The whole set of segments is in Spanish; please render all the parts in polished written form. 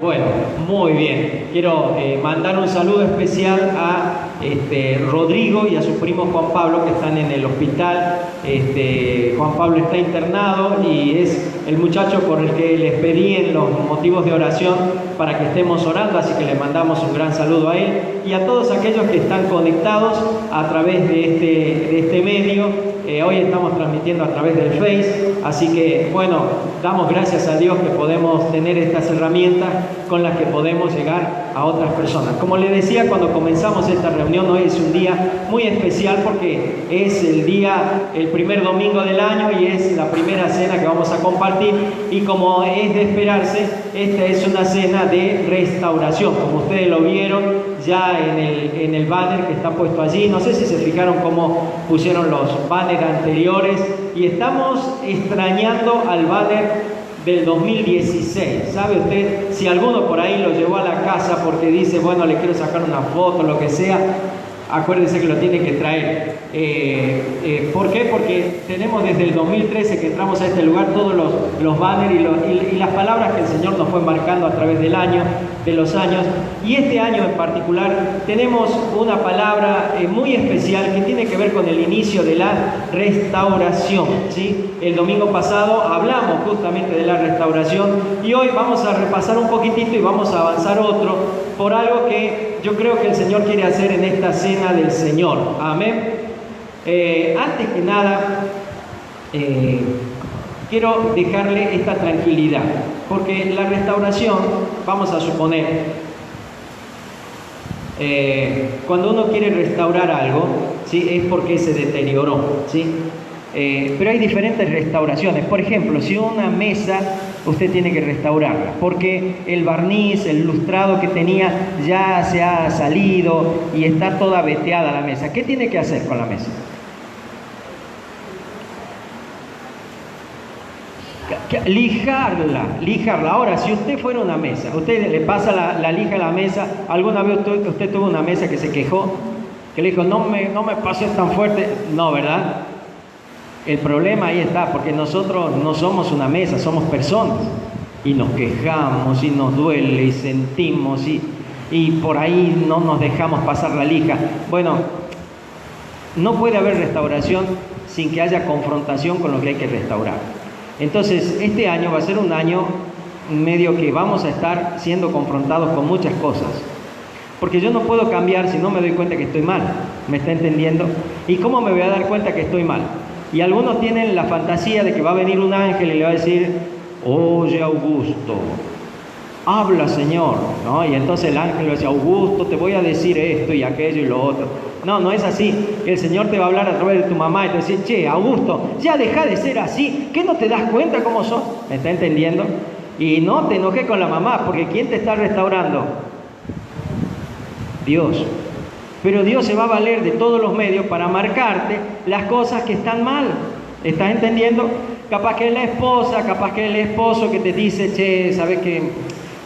Bueno, muy bien. Quiero mandar un saludo especial a Rodrigo y a su primo Juan Pablo, que están en el hospital. Juan Pablo está internado y es el muchacho por el que les pedí en los motivos de oración para que estemos orando, así que le mandamos un gran saludo a él y a todos aquellos que están conectados a través de este medio. Hoy estamos transmitiendo a través del Face, así que bueno, damos gracias a Dios que podemos tener estas herramientas con las que podemos llegar a otras personas. Como les decía cuando comenzamos esta reunión, hoy es un día muy especial porque es el primer domingo del año y es la primera cena que vamos a compartir, y como es de esperarse, esta es una cena de restauración, como ustedes lo vieron ya en el banner que está puesto allí. No sé si se fijaron cómo pusieron los banners anteriores, y estamos extrañando al banner del 2016. ¿Sabe usted? Si alguno por ahí lo llevó a la casa porque dice, bueno, le quiero sacar una foto, lo que sea, acuérdense que lo tiene que traer. ¿Por qué? Porque tenemos desde el 2013 que entramos a este lugar todos los banners y las palabras que el Señor nos fue marcando a través de los años. Y este año en particular tenemos una palabra muy especial que tiene que ver con el inicio de la restauración, ¿sí? El domingo pasado hablamos justamente de la restauración y hoy vamos a repasar un poquitito y vamos a avanzar otro por algo que yo creo que el Señor quiere hacer en esta cena del Señor. Amén. Antes que nada, quiero dejarle esta tranquilidad, porque la restauración, vamos a suponer, cuando uno quiere restaurar algo, ¿sí? Es porque se deterioró, ¿sí? Pero hay diferentes restauraciones. Por ejemplo, si una mesa usted tiene que restaurarla porque el barniz, el lustrado que tenía ya se ha salido y está toda veteada la mesa, ¿qué tiene que hacer con la mesa? Lijarla. Ahora, si usted fuera una mesa, usted le pasa la lija a la mesa. ¿Alguna vez usted tuvo una mesa que se quejó? Que le dijo, no me pases tan fuerte. No, ¿verdad? El problema ahí está, porque nosotros no somos una mesa, somos personas. Y nos quejamos, y nos duele, y sentimos, y por ahí no nos dejamos pasar la lija. Bueno, no puede haber restauración sin que haya confrontación con lo que hay que restaurar. Entonces, este año va a ser un año medio que vamos a estar siendo confrontados con muchas cosas. Porque yo no puedo cambiar si no me doy cuenta que estoy mal. ¿Me está entendiendo? ¿Y cómo me voy a dar cuenta que estoy mal? Y algunos tienen la fantasía de que va a venir un ángel y le va a decir, oye Augusto, habla Señor, ¿no? Y entonces el ángel le va a decir, Augusto, te voy a decir esto y aquello y lo otro. No, no es así. El Señor te va a hablar a través de tu mamá y te va a decir, che, Augusto, ya deja de ser así, ¿qué no te das cuenta cómo sos? ¿Me está entendiendo? Y no te enojes con la mamá, porque ¿quién te está restaurando? Dios. Pero Dios se va a valer de todos los medios para marcarte las cosas que están mal. ¿Estás entendiendo? Capaz que es la esposa, capaz que es el esposo que te dice, che, ¿sabes qué?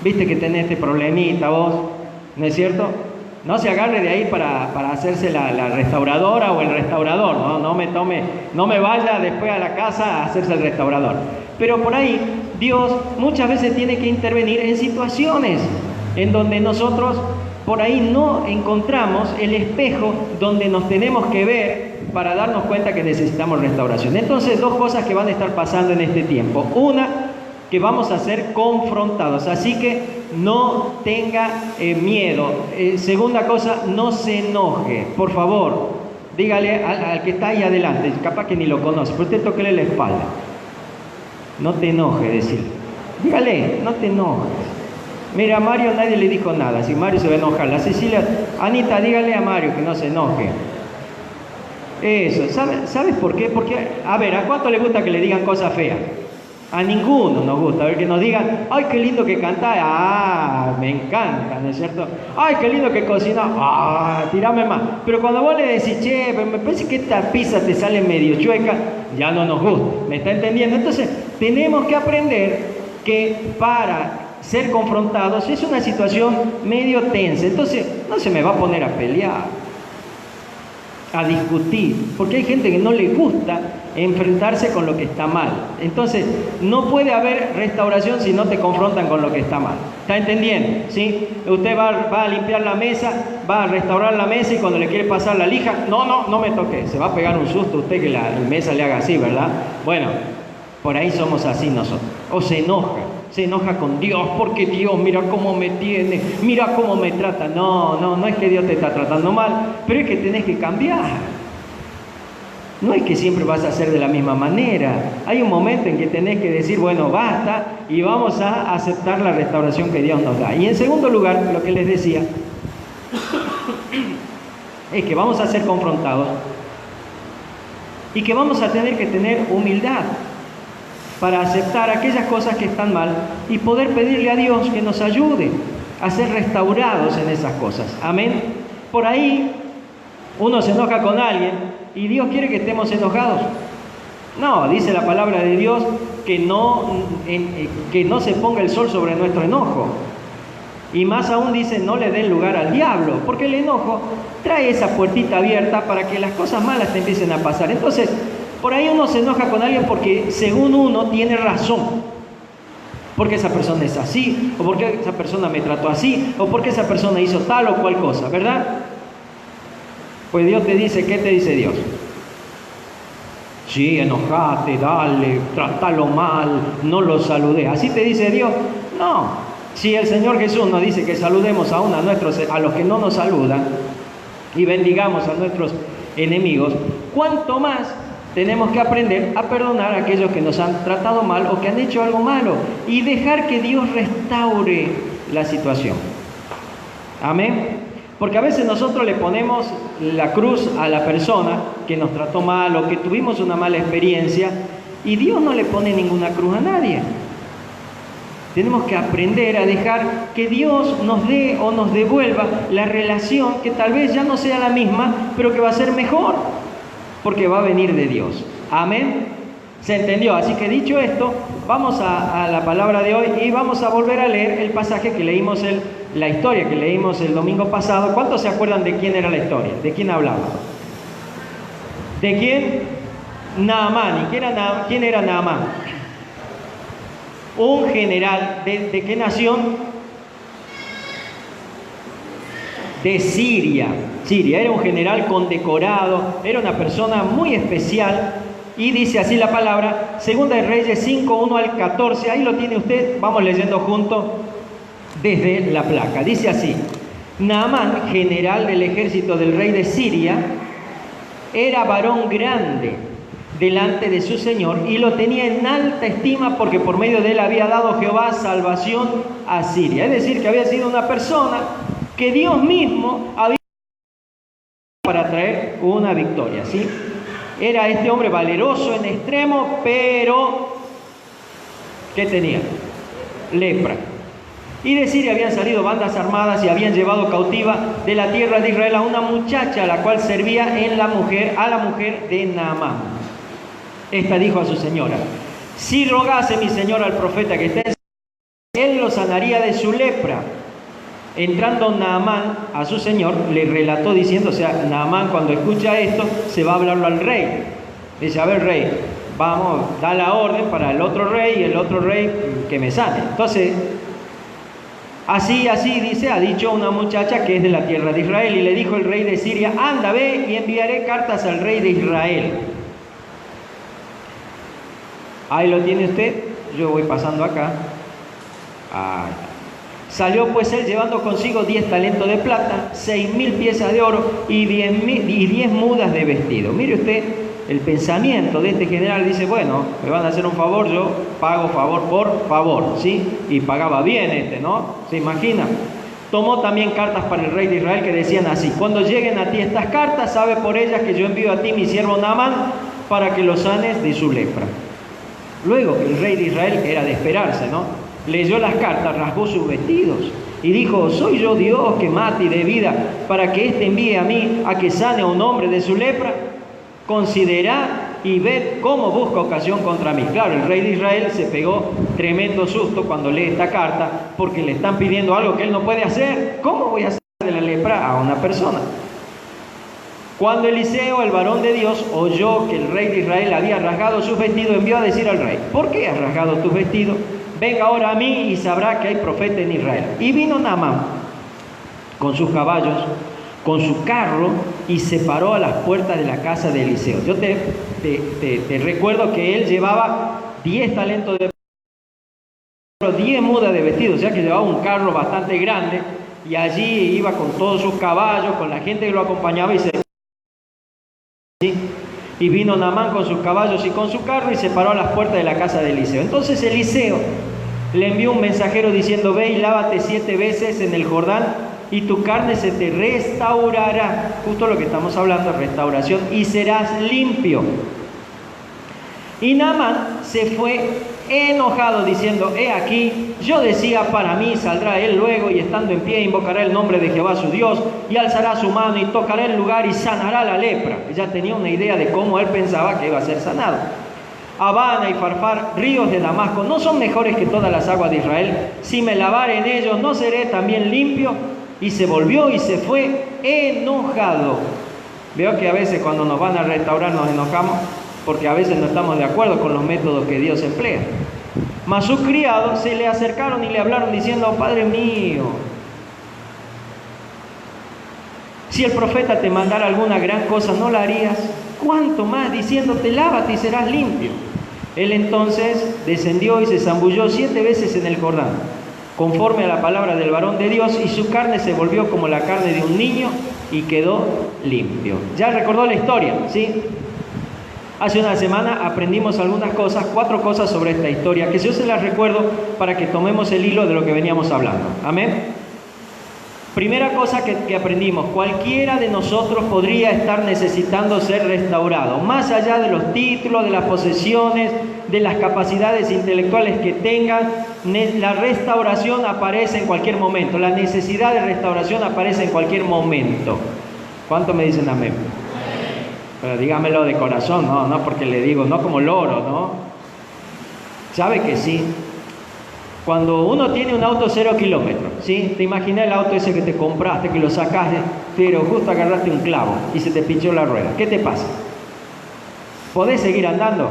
Viste que tenés este problemita vos, ¿no es cierto? No se agarre de ahí para hacerse la restauradora o el restaurador, ¿no? No me vaya después a la casa a hacerse el restaurador. Pero por ahí Dios muchas veces tiene que intervenir en situaciones en donde nosotros por ahí no encontramos el espejo donde nos tenemos que ver para darnos cuenta que necesitamos restauración. Entonces, dos cosas que van a estar pasando en este tiempo. Una, que vamos a ser confrontados, así que no tenga miedo. Segunda cosa, no se enoje, por favor. Dígale al que está ahí adelante, capaz que ni lo conoce, pero usted tóquele la espalda. No te enojes, decirle. Dígale, no te enojes. Mira, a Mario nadie le dijo nada, si Mario se va a enojar. La Cecilia, Anita, dígale a Mario que no se enoje. Eso, ¿sabes por qué? Porque, a ver, ¿a cuánto le gusta que le digan cosas feas? A ninguno nos gusta. A ver, que nos digan, ay, qué lindo que canta, ah, me encanta, ¿no es cierto? Ay, qué lindo que cocina, ah, tirame más. Pero cuando vos le decís, che, me parece que esta pizza te sale medio chueca, ya no nos gusta, ¿me está entendiendo? Entonces, tenemos que aprender que para ser confrontados es una situación medio tensa. Entonces, no se me va a poner a pelear, a discutir, porque hay gente que no le gusta enfrentarse con lo que está mal. Entonces, no puede haber restauración si no te confrontan con lo que está mal. ¿Está entendiendo? ¿Sí? Usted va a limpiar la mesa, va a restaurar la mesa y cuando le quiere pasar la lija, no me toque. Se va a pegar un susto usted que la mesa le haga así, ¿verdad? Bueno, por ahí somos así nosotros. O se enoja con Dios, porque Dios mira cómo me tiene, mira cómo me trata. No es que Dios te está tratando mal, pero es que tenés que cambiar. No es que siempre vas a hacer de la misma manera. Hay un momento en que tenés que decir, bueno, basta, y vamos a aceptar la restauración que Dios nos da. Y en segundo lugar, lo que les decía, es que vamos a ser confrontados y que vamos a tener que tener humildad para aceptar aquellas cosas que están mal y poder pedirle a Dios que nos ayude a ser restaurados en esas cosas. Amén. Por ahí uno se enoja con alguien y Dios quiere que estemos enojados. No, dice la palabra de Dios que no se ponga el sol sobre nuestro enojo. Y más aún dice, no le den lugar al diablo, porque el enojo trae esa puertita abierta para que las cosas malas te empiecen a pasar. Entonces, por ahí uno se enoja con alguien porque según uno tiene razón. Porque esa persona es así, o porque esa persona me trató así, o porque esa persona hizo tal o cual cosa, ¿verdad? Pues Dios te dice, ¿qué te dice Dios? Sí, enojate, dale, trátalo mal, no lo saludes. ¿Así te dice Dios? No. Si el Señor Jesús nos dice que saludemos a los que no nos saludan y bendigamos a nuestros enemigos, ¿cuánto más tenemos que aprender a perdonar a aquellos que nos han tratado mal o que han hecho algo malo y dejar que Dios restaure la situación? Amén. Porque a veces nosotros le ponemos la cruz a la persona que nos trató mal o que tuvimos una mala experiencia y Dios no le pone ninguna cruz a nadie. Tenemos que aprender a dejar que Dios nos dé o nos devuelva la relación que tal vez ya no sea la misma, pero que va a ser mejor, porque va a venir de Dios. Amén. ¿Se entendió? Así que dicho esto, vamos a la palabra de hoy y vamos a volver a leer el pasaje que leímos, la historia que leímos el domingo pasado. ¿Cuántos se acuerdan de quién era la historia? ¿De quién hablaba? ¿De quién? Naamán. ¿Y quién era Naamán? Un general. ¿De qué nación? De Siria. Siria. Era un general condecorado, era una persona muy especial. Y dice así la palabra, Segunda de Reyes 5, 1 al 14, ahí lo tiene usted, vamos leyendo juntos desde la placa. Dice así: Naamán, general del ejército del rey de Siria, era varón grande delante de su señor y lo tenía en alta estima porque por medio de él había dado Jehová salvación a Siria. Es decir, que había sido una persona que Dios mismo había para traer una victoria, ¿sí? Era este hombre valeroso en extremo, pero ¿qué tenía? Lepra. Y de Siria habían salido bandas armadas y habían llevado cautiva de la tierra de Israel a una muchacha, la cual servía a la mujer de Naamán. Esta dijo a su señora: si rogase mi señor al profeta que está en él lo sanaría de su lepra. Entrando Naamán a su señor, le relató diciendo, o sea, Naamán cuando escucha esto, se va a hablarlo al rey. Dice: a ver, rey, vamos, da la orden para el otro rey y el otro rey que me sane. Entonces, así dice, ha dicho una muchacha que es de la tierra de Israel. Y le dijo el rey de Siria: anda, ve y enviaré cartas al rey de Israel. Ahí lo tiene usted, yo voy pasando acá. Salió pues él llevando consigo 10 talentos de plata, 6.000 piezas de oro y 10 mudas de vestido. Mire usted el pensamiento de este general. Dice: bueno, me van a hacer un favor, yo pago favor por favor, ¿sí? Y pagaba bien ¿no? ¿Se imagina? Tomó también cartas para el rey de Israel que decían así: cuando lleguen a ti estas cartas, sabe por ellas que yo envío a ti mi siervo Naamán para que lo sanes de su lepra. Luego que el rey de Israel era de esperarse, ¿no? Leyó las cartas, rasgó sus vestidos y dijo: ¿soy yo Dios que mate y dé vida para que éste envíe a mí a que sane a un hombre de su lepra? Considerad y ved cómo busca ocasión contra mí. Claro, el rey de Israel se pegó tremendo susto cuando lee esta carta, porque le están pidiendo algo que él no puede hacer. ¿Cómo voy a hacer de la lepra a una persona? Cuando Eliseo, el varón de Dios, oyó que el rey de Israel había rasgado sus vestidos, envió a decir al rey: ¿por qué has rasgado tus vestidos? Venga ahora a mí y sabrá que hay profeta en Israel. Y vino Naamán con sus caballos, con su carro, y se paró a las puertas de la casa de Eliseo. Yo te recuerdo que él llevaba 10 talentos de 10 mudas de vestido, o sea que llevaba un carro bastante grande, y allí iba con todos sus caballos, con la gente que lo acompañaba, y vino Naamán con sus caballos y con su carro y se paró a las puertas de la casa de Eliseo. Entonces Eliseo le envió un mensajero diciendo: ve y lávate 7 veces en el Jordán y tu carne se te restaurará. Justo lo que estamos hablando, restauración, y serás limpio. Y Naamán se fue enojado diciendo: he aquí, yo decía, para mí saldrá él luego, y estando en pie invocará el nombre de Jehová su Dios, y alzará su mano y tocará el lugar y sanará la lepra. Ya tenía una idea de cómo él pensaba que iba a ser sanado. Abana y Farfar, ríos de Damasco, ¿no son mejores que todas las aguas de Israel? Si me lavare en ellos, ¿no seré también limpio? Y se volvió y se fue enojado. Veo que a veces cuando nos van a restaurar nos enojamos, porque a veces no estamos de acuerdo con los métodos que Dios emplea. Mas sus criados se le acercaron y le hablaron diciendo: oh, Padre mío, si el profeta te mandara alguna gran cosa, ¿no la harías? ¿Cuánto más diciéndote: lávate y serás limpio? Él entonces descendió y se zambulló 7 veces en el Jordán, conforme a la palabra del varón de Dios, y su carne se volvió como la carne de un niño y quedó limpio. Ya recordó la historia, ¿sí? Hace una semana aprendimos algunas cosas, 4 cosas sobre esta historia, que yo se las recuerdo para que tomemos el hilo de lo que veníamos hablando. Amén. Primera cosa que aprendimos: cualquiera de nosotros podría estar necesitando ser restaurado, más allá de los títulos, de las posesiones, de las capacidades intelectuales que tengan. La restauración aparece en cualquier momento, la necesidad de restauración aparece en cualquier momento. ¿Cuánto me dicen amén? Pero dígamelo de corazón, no porque le digo, no como loro, ¿no? ¿Sabe que sí? Cuando uno tiene un auto 0 kilómetros, ¿sí? Te imaginas el auto ese que te compraste, que lo sacaste, pero justo agarraste un clavo y se te pinchó la rueda. ¿Qué te pasa? ¿Podés seguir andando?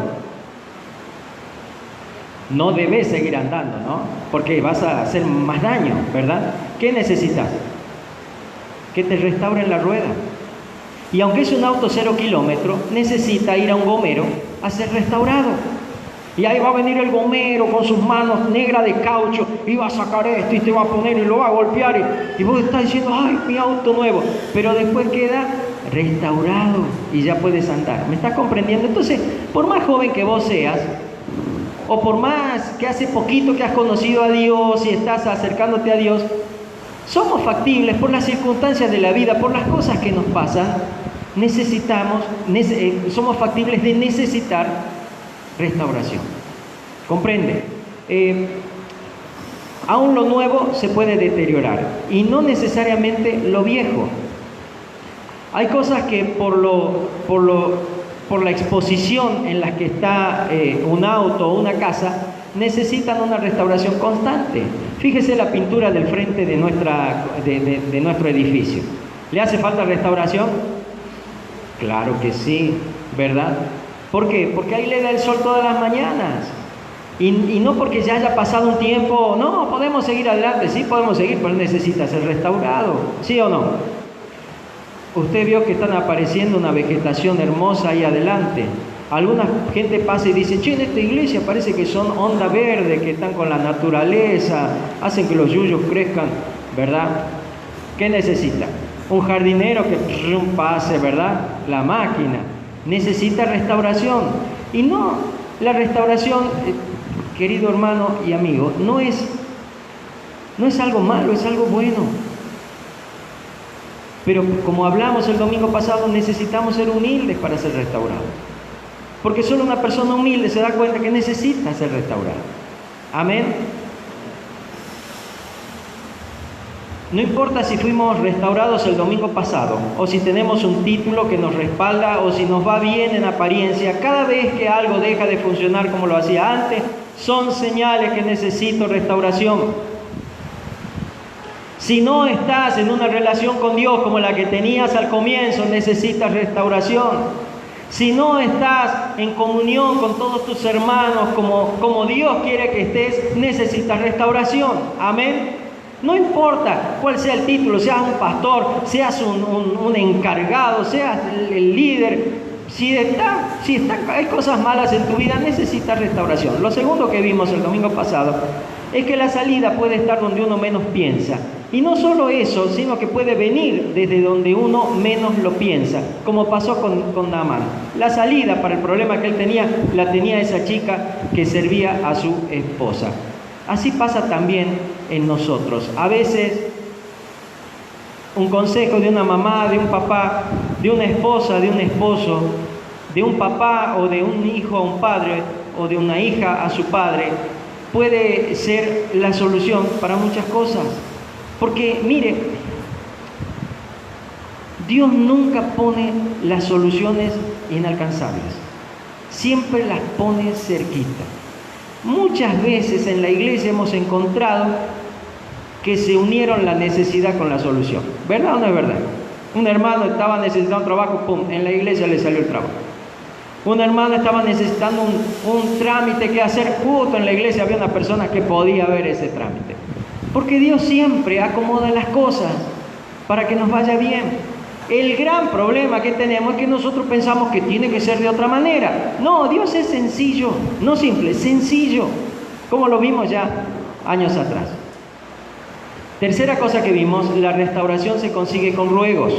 No debes seguir andando, ¿no? Porque vas a hacer más daño, ¿verdad? ¿Qué necesitas? Que te restauren la rueda. Y aunque es un auto 0 kilómetros, necesita ir a un gomero a ser restaurado. Y ahí va a venir el gomero con sus manos negras de caucho y va a sacar esto y te va a poner y lo va a golpear. Y vos estás diciendo: ¡ay, mi auto nuevo! Pero después queda restaurado y ya puedes andar. ¿Me estás comprendiendo? Entonces, por más joven que vos seas, o por más que hace poquito que has conocido a Dios y estás acercándote a Dios, somos factibles por las circunstancias de la vida, por las cosas que nos pasan. Somos factibles de necesitar restauración. ¿Comprende? Aún lo nuevo se puede deteriorar y no necesariamente lo viejo. Hay cosas que por la exposición en la que está un auto o una casa necesitan una restauración constante. Fíjese la pintura del frente de nuestro edificio. ¿Le hace falta restauración? Claro que sí, ¿verdad? ¿Por qué? Porque ahí le da el sol todas las mañanas. Y no porque ya haya pasado un tiempo, no, podemos seguir adelante, sí podemos seguir, pero necesita ser restaurado, ¿sí o no? Usted vio que están apareciendo una vegetación hermosa ahí adelante. Alguna gente pasa y dice: che, en esta iglesia parece que son onda verde, que están con la naturaleza, hacen que los yuyos crezcan, ¿verdad? ¿Qué necesita? Un jardinero que pase, ¿verdad? La máquina. Necesita restauración. Y no, la restauración, querido hermano y amigo, no es algo malo, es algo bueno. Pero como hablamos el domingo pasado, necesitamos ser humildes para ser restaurados. Porque solo una persona humilde se da cuenta que necesita ser restaurada. Amén. No importa si fuimos restaurados el domingo pasado, o si tenemos un título que nos respalda, o si nos va bien en apariencia. Cada vez que algo deja de funcionar como lo hacía antes, son señales que necesito restauración. Si no estás en una relación con Dios como la que tenías al comienzo, necesitas restauración. Si no estás en comunión con todos tus hermanos como Dios quiere que estés, necesitas restauración. Amén. No importa cuál sea el título, seas un pastor, seas un encargado, seas el líder. Si hay cosas malas en tu vida, necesitas restauración. Lo segundo que vimos el domingo pasado es que la salida puede estar donde uno menos piensa. Y no solo eso, sino que puede venir desde donde uno menos lo piensa, como pasó con Naamán. La salida para el problema que él tenía, la tenía esa chica que servía a su esposa. Así pasa también en nosotros. A veces, un consejo de una mamá, de un papá, de una esposa, de un esposo, de un papá o de un hijo a un padre, o de una hija a su padre, puede ser la solución para muchas cosas. Porque, mire, Dios nunca pone las soluciones inalcanzables. Siempre las pone cerquita. Muchas veces en la iglesia hemos encontrado que se unieron la necesidad con la solución. ¿Verdad o no es verdad? Un hermano estaba necesitando trabajo, ¡pum!, en la iglesia le salió el trabajo. Un hermano estaba necesitando un trámite que hacer, justo en la iglesia había una persona que podía ver ese trámite. Porque Dios siempre acomoda las cosas para que nos vaya bien. El gran problema que tenemos es que nosotros pensamos que tiene que ser de otra manera. No, Dios es sencillo, no simple, sencillo, como lo vimos ya años atrás. Tercera cosa que vimos, la restauración se consigue con ruegos.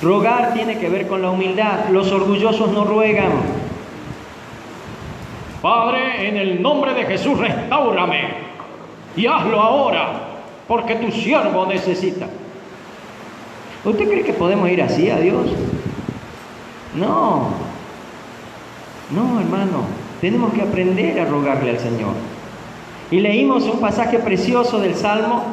Rogar tiene que ver con la humildad. Los orgullosos no ruegan. Padre, en el nombre de Jesús, restáurame. Y hazlo ahora, porque tu siervo necesita. ¿Usted cree que podemos ir así a Dios? No, hermano. Tenemos que aprender a rogarle al Señor. Y leímos un pasaje precioso del Salmo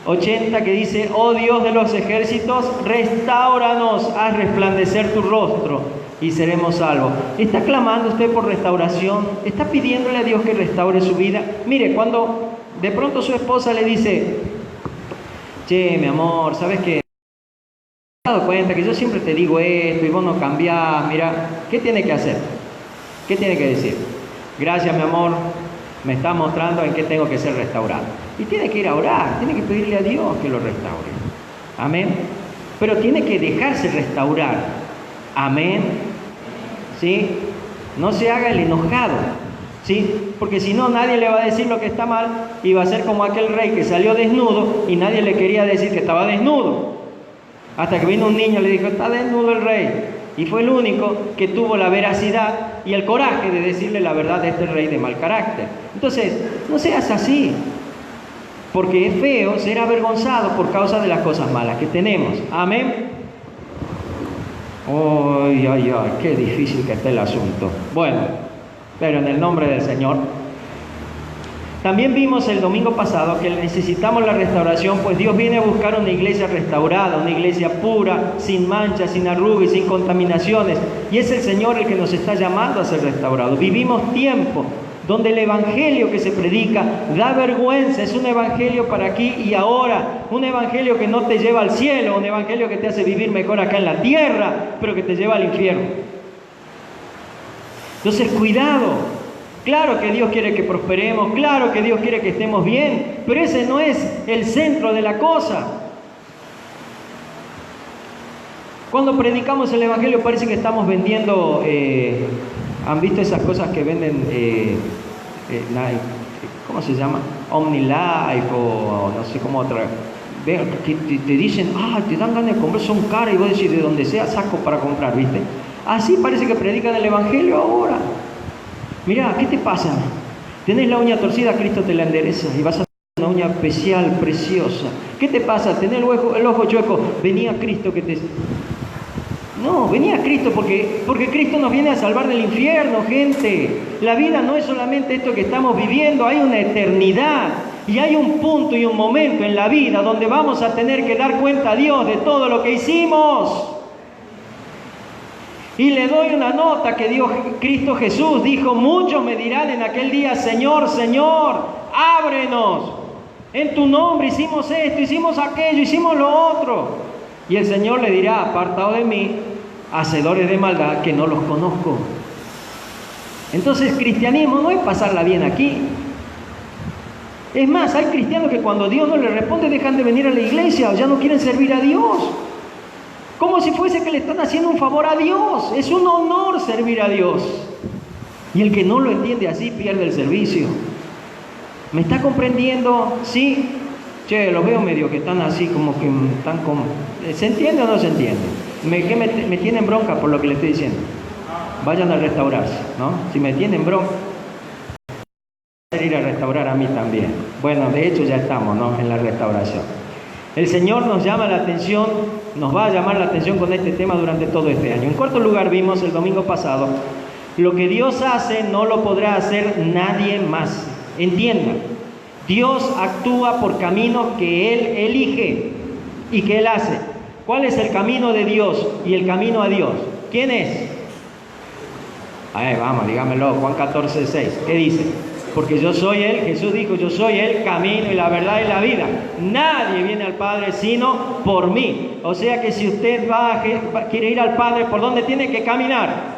80 que dice: oh Dios de los ejércitos, restáuranos, haz resplandecer tu rostro y seremos salvos. ¿Está clamando usted por restauración? ¿Está pidiéndole a Dios que restaure su vida? Mire, cuando de pronto su esposa le dice: che, mi amor, ¿sabes qué? Me he dado cuenta que yo siempre te digo esto y vos no cambiás. Mira, ¿qué tiene que hacer? ¿Qué tiene que decir? Gracias, mi amor, me está mostrando en qué tengo que ser restaurado. Y tiene que ir a orar, tiene que pedirle a Dios que lo restaure. Amén. Pero tiene que dejarse restaurar. Amén. ¿Sí? No se haga el enojado. ¿Sí? Porque si no, nadie le va a decir lo que está mal y va a ser como aquel rey que salió desnudo y nadie le quería decir que estaba desnudo. Hasta que vino un niño y le dijo: está desnudo el rey. Y fue el único que tuvo la veracidad y el coraje de decirle la verdad a este rey de mal carácter. Entonces, no seas así, porque es feo ser avergonzado por causa de las cosas malas que tenemos. Amén. Ay, qué difícil que está el asunto. Bueno, pero en el nombre del Señor. También vimos el domingo pasado que necesitamos la restauración, pues Dios viene a buscar una iglesia restaurada, una iglesia pura, sin manchas, sin arrugas, sin contaminaciones. Y es el Señor el que nos está llamando a ser restaurados. Vivimos tiempo donde el evangelio que se predica da vergüenza. Es un evangelio para aquí y ahora, un evangelio que no te lleva al cielo, un evangelio que te hace vivir mejor acá en la tierra, pero que te lleva al infierno. Entonces, cuidado. Claro que Dios quiere que prosperemos, claro que Dios quiere que estemos bien, pero ese no es el centro de la cosa. Cuando predicamos el evangelio parece que estamos vendiendo, ¿han visto esas cosas que venden, ¿cómo se llama? OmniLife o no sé cómo otra. Que te dicen, te dan ganas de comprar, son caras, y vos decís, de donde sea saco para comprar, ¿viste? Así parece que predican el evangelio ahora. Mirá, ¿qué te pasa? Tenés la uña torcida, Cristo te la endereza y vas a tener una uña especial, preciosa. ¿Qué te pasa? Tenés el ojo chueco, venía Cristo que te... No, venía Cristo porque Cristo nos viene a salvar del infierno, gente. La vida no es solamente esto que estamos viviendo, hay una eternidad. Y hay un punto y un momento en la vida donde vamos a tener que dar cuenta a Dios de todo lo que hicimos. Y le doy una nota que dio Cristo Jesús. Dijo: muchos me dirán en aquel día: Señor, Señor, ábrenos. En tu nombre hicimos esto, hicimos aquello, hicimos lo otro. Y el Señor le dirá, apartado de mí, hacedores de maldad, que no los conozco. Entonces, cristianismo no es pasarla bien aquí. Es más, hay cristianos que cuando Dios no les responde dejan de venir a la iglesia o ya no quieren servir a Dios. Como si fuese que le están haciendo un favor a Dios. Es un honor servir a Dios. Y el que no lo entiende así pierde el servicio. ¿Me está comprendiendo? Sí. Che, los veo medio que están así como que están como... ¿Se entiende o no se entiende? Me tienen bronca por lo que le estoy diciendo. Vayan a restaurarse, ¿no? Si me tienen bronca, ir a restaurar a mí también. Bueno, de hecho ya estamos, ¿no?, en la restauración. El Señor nos llama la atención, nos va a llamar la atención con este tema durante todo este año. En cuarto lugar, vimos el domingo pasado, lo que Dios hace no lo podrá hacer nadie más. Entienda, Dios actúa por caminos que Él elige y que Él hace. ¿Cuál es el camino de Dios y el camino a Dios? ¿Quién es? Vamos, dígamelo, Juan 14:6. ¿Qué dice? Porque yo soy Él, Jesús dijo, yo soy el camino y la verdad y la vida. Nadie viene al Padre sino por mí. O sea que si usted quiere ir al Padre, ¿por dónde tiene que caminar?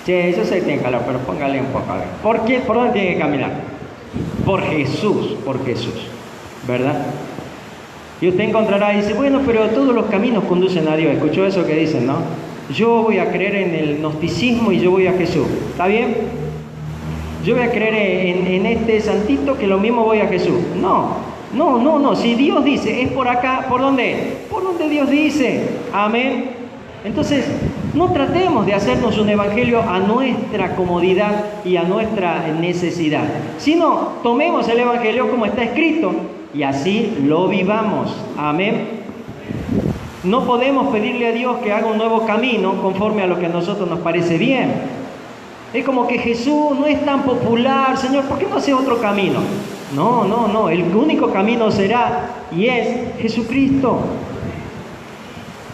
Che, eso se tiene calor, pero póngale un poco a ver. ¿Por qué? ¿Por dónde tiene que caminar? Por Jesús, ¿verdad? Y usted encontrará y dice, bueno, pero todos los caminos conducen a Dios. ¿Escuchó eso que dicen, no? Yo voy a creer en el gnosticismo y yo voy a Jesús. ¿Está bien? Yo voy a creer en este santito que lo mismo voy a Jesús. No. Si Dios dice, es por acá, ¿por dónde? Por donde Dios dice. Amén. Entonces, no tratemos de hacernos un evangelio a nuestra comodidad y a nuestra necesidad, sino tomemos el evangelio como está escrito y así lo vivamos. Amén. No podemos pedirle a Dios que haga un nuevo camino conforme a lo que a nosotros nos parece bien. Es como que Jesús no es tan popular, Señor, ¿por qué no hace otro camino? No, el único camino será y es Jesucristo.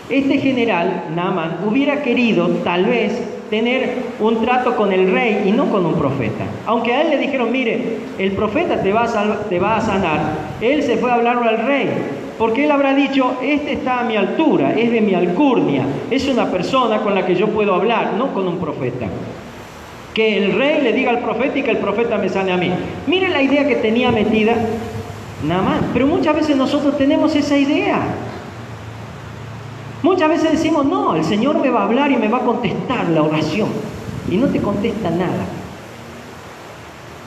Este general, Naamán, hubiera querido tal vez tener un trato con el rey y no con un profeta. Aunque a él le dijeron, mire, el profeta te va a sanar, él se fue a hablarlo al rey. Porque él habrá dicho, este está a mi altura, es de mi alcurnia, es una persona con la que yo puedo hablar, no con un profeta. Que el rey le diga al profeta y que el profeta me sane a mí. Mire la idea que tenía metida Naamán. Pero muchas veces nosotros tenemos esa idea. Muchas veces decimos, no, el Señor me va a hablar y me va a contestar la oración. Y no te contesta nada.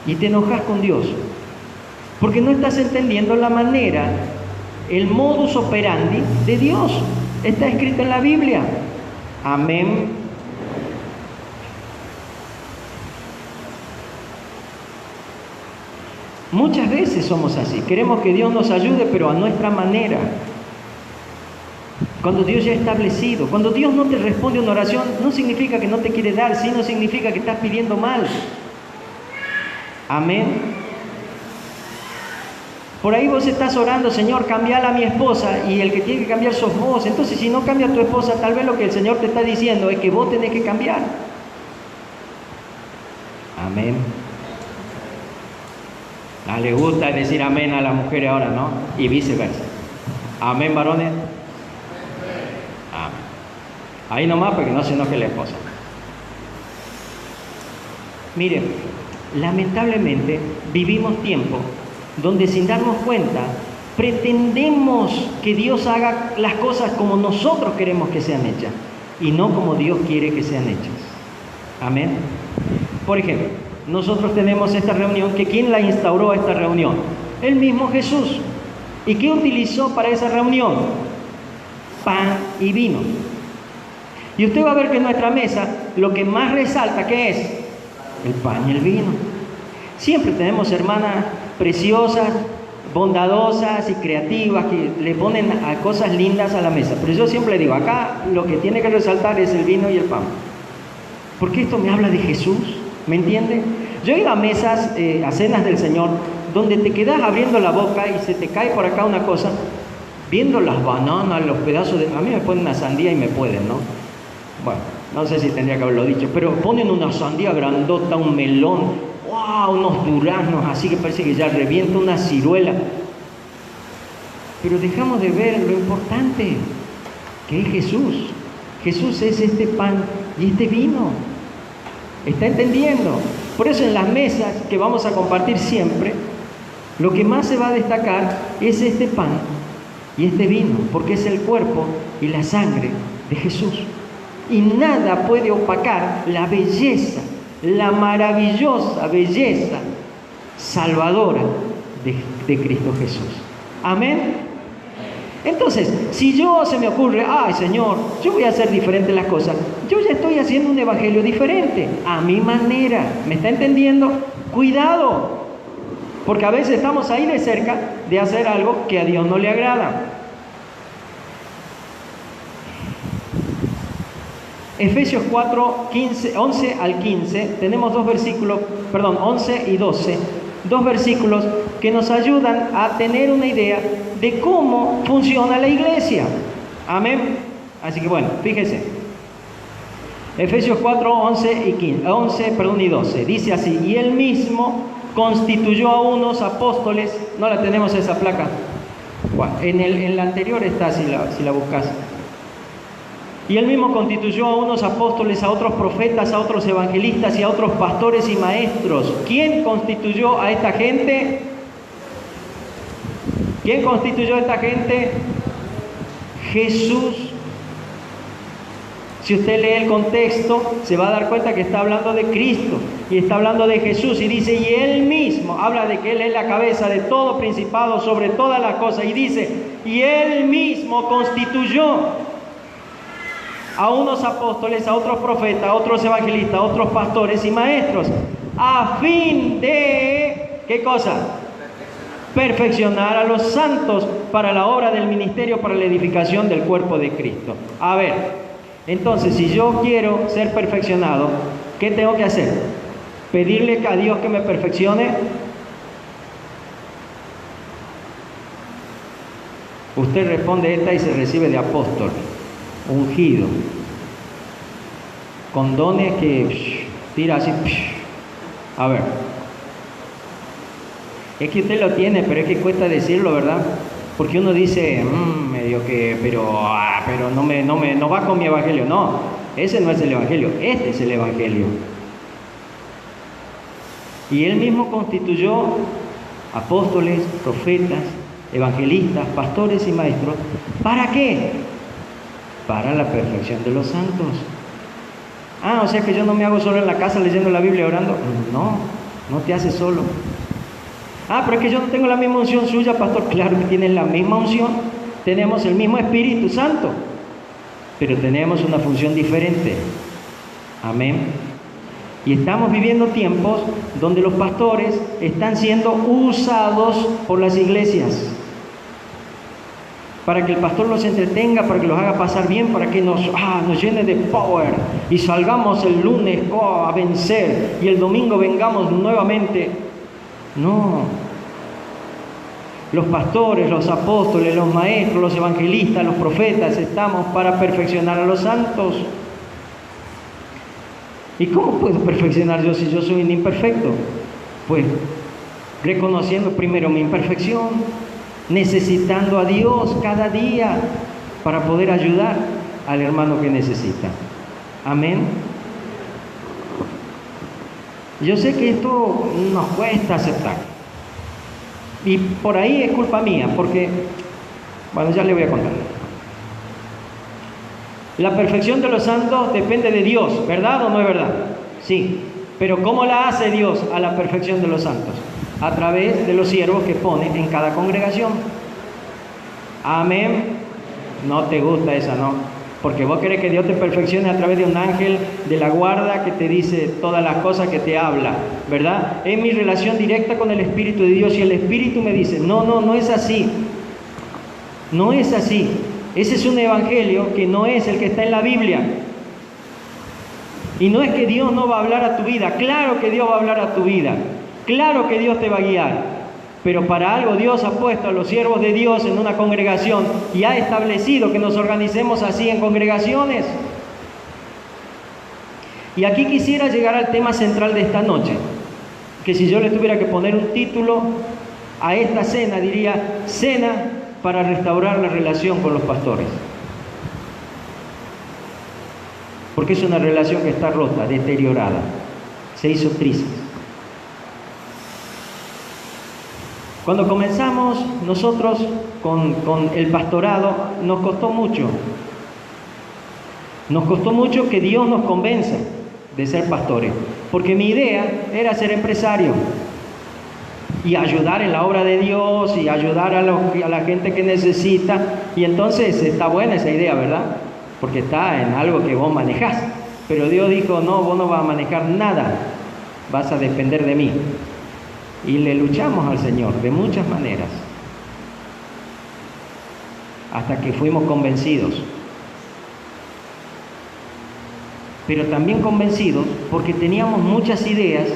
Y te enojas con Dios. Porque no estás entendiendo la manera, el modus operandi de Dios. Está escrito en la Biblia. Amén. Muchas veces somos así. Queremos que Dios nos ayude, pero a nuestra manera. Cuando Dios ya ha establecido, cuando Dios no te responde una oración, no significa que no te quiere dar, sino significa que estás pidiendo mal. Amén. Por ahí vos estás orando, Señor, cambiala a mi esposa, y el que tiene que cambiar sos vos. Entonces, si no cambia tu esposa, tal vez lo que el Señor te está diciendo es que vos tenés que cambiar. Amén. Le gusta decir amén a la mujer ahora, ¿no? Y viceversa. Amén, varones. Amén. Ahí nomás porque no se enoje la esposa. Miren, lamentablemente vivimos tiempo donde sin darnos cuenta pretendemos que Dios haga las cosas como nosotros queremos que sean hechas y no como Dios quiere que sean hechas. Amén. Por ejemplo, nosotros tenemos esta reunión, que ¿quién la instauró esta reunión? El mismo Jesús. ¿Y qué utilizó para esa reunión? Pan y vino. Y usted va a ver que en nuestra mesa lo que más resalta, ¿qué es? El pan y el vino. Siempre tenemos hermanas preciosas, bondadosas y creativas que le ponen a cosas lindas a la mesa. Pero yo siempre digo, acá lo que tiene que resaltar es el vino y el pan. Porque esto me habla de Jesús, ¿me entiende? Yo he ido a mesas, a cenas del Señor, donde te quedas abriendo la boca y se te cae por acá una cosa, viendo las bananas, los pedazos de... A mí me ponen una sandía y me pueden, ¿no? Bueno, no sé si tendría que haberlo dicho, pero ponen una sandía grandota, un melón. ¡wow! Unos duraznos así que parece que ya revienta una ciruela. Pero dejamos de ver lo importante, que es Jesús. Jesús es este pan y este vino. ¿Está entendiendo? Por eso en las mesas que vamos a compartir siempre, lo que más se va a destacar es este pan y este vino, porque es el cuerpo y la sangre de Jesús. Y nada puede opacar la belleza, la maravillosa belleza salvadora de Cristo Jesús. Amén. Entonces, si se me ocurre, ay Señor, yo voy a hacer diferente las cosas, yo ya estoy haciendo un evangelio diferente, a mi manera. ¿Me está entendiendo? Cuidado, porque a veces estamos ahí de cerca de hacer algo que a Dios no le agrada. Efesios 4, 11 al 15, tenemos 11 y 12, dos versículos que nos ayudan a tener una idea de cómo funciona la iglesia. Amén. Así que bueno, fíjese. Efesios 4, 11 y 12. Dice así: y él mismo constituyó a unos apóstoles. No la tenemos esa placa. Bueno, en la anterior está, si la buscas. Y él mismo constituyó a unos apóstoles, a otros profetas, a otros evangelistas y a otros pastores y maestros. ¿Quién constituyó a esta gente? ¿Quién constituyó a esta gente? Jesús. Si usted lee el contexto, se va a dar cuenta que está hablando de Cristo y está hablando de Jesús, y dice, y él mismo, habla de que él es la cabeza de todo principado sobre todas las cosas, y dice, y él mismo constituyó a unos apóstoles, a otros profetas, a otros evangelistas, a otros pastores y maestros, a fin de, ¿qué cosa? Perfeccionar a los santos para la obra del ministerio, para la edificación del cuerpo de Cristo. A ver, entonces, si yo quiero ser perfeccionado, ¿qué tengo que hacer? ¿Pedirle a Dios que me perfeccione? Usted responde esta y se recibe de apóstol, ungido, con dones que tira así. A ver, es que usted lo tiene, pero es que cuesta decirlo, ¿verdad? Porque uno dice, medio que, pero no va con mi evangelio. No, ese no es el evangelio, este es el evangelio. Y él mismo constituyó apóstoles, profetas, evangelistas, pastores y maestros. ¿Para qué? Para la perfección de los santos. O sea que yo no me hago solo en la casa leyendo la Biblia, orando. No te haces solo. Pero es que yo no tengo la misma unción suya, pastor. Claro que tienen la misma unción, tenemos el mismo Espíritu Santo, pero tenemos una función diferente. Amén. Y estamos viviendo tiempos donde los pastores están siendo usados por las iglesias para que el pastor los entretenga, para que los haga pasar bien, para que nos llene de power y salgamos el lunes a vencer y el domingo vengamos nuevamente. No, los pastores, los apóstoles, los maestros, los evangelistas, los profetas, estamos para perfeccionar a los santos. ¿Y cómo puedo perfeccionar yo si yo soy un imperfecto? Pues reconociendo primero mi imperfección, necesitando a Dios cada día para poder ayudar al hermano que necesita. Amén. Yo sé que esto nos cuesta aceptar. Y por ahí es culpa mía, porque, ya le voy a contar. La perfección de los santos depende de Dios, ¿verdad o no es verdad? Sí. Pero ¿cómo la hace Dios a la perfección de los santos? A través de los siervos que pone en cada congregación. Amén. No te gusta esa, ¿no? Porque vos querés que Dios te perfeccione a través de un ángel de la guarda que te dice todas las cosas, que te habla, ¿verdad? Es mi relación directa con el Espíritu de Dios y el Espíritu me dice, no es así. No es así. Ese es un evangelio que no es el que está en la Biblia. Y no es que Dios no va a hablar a tu vida. Claro que Dios va a hablar a tu vida. Claro que Dios te va a guiar. Pero para algo Dios ha puesto a los siervos de Dios en una congregación y ha establecido que nos organicemos así en congregaciones. Y aquí quisiera llegar al tema central de esta noche. que si yo le tuviera que poner un título a esta cena, diría: cena para restaurar la relación con los pastores. Porque es una relación que está rota, deteriorada, se hizo triste. Cuando comenzamos nosotros con el pastorado, nos costó mucho. Nos costó mucho que Dios nos convenza de ser pastores, porque mi idea era ser empresario y ayudar en la obra de Dios y ayudar a la gente que necesita. Y entonces está buena esa idea, ¿verdad? Porque está en algo que vos manejás. Pero Dios dijo: no, vos no vas a manejar nada, vas a depender de mí. Y le luchamos al Señor de muchas maneras, hasta que fuimos convencidos. Pero también convencidos porque teníamos muchas ideas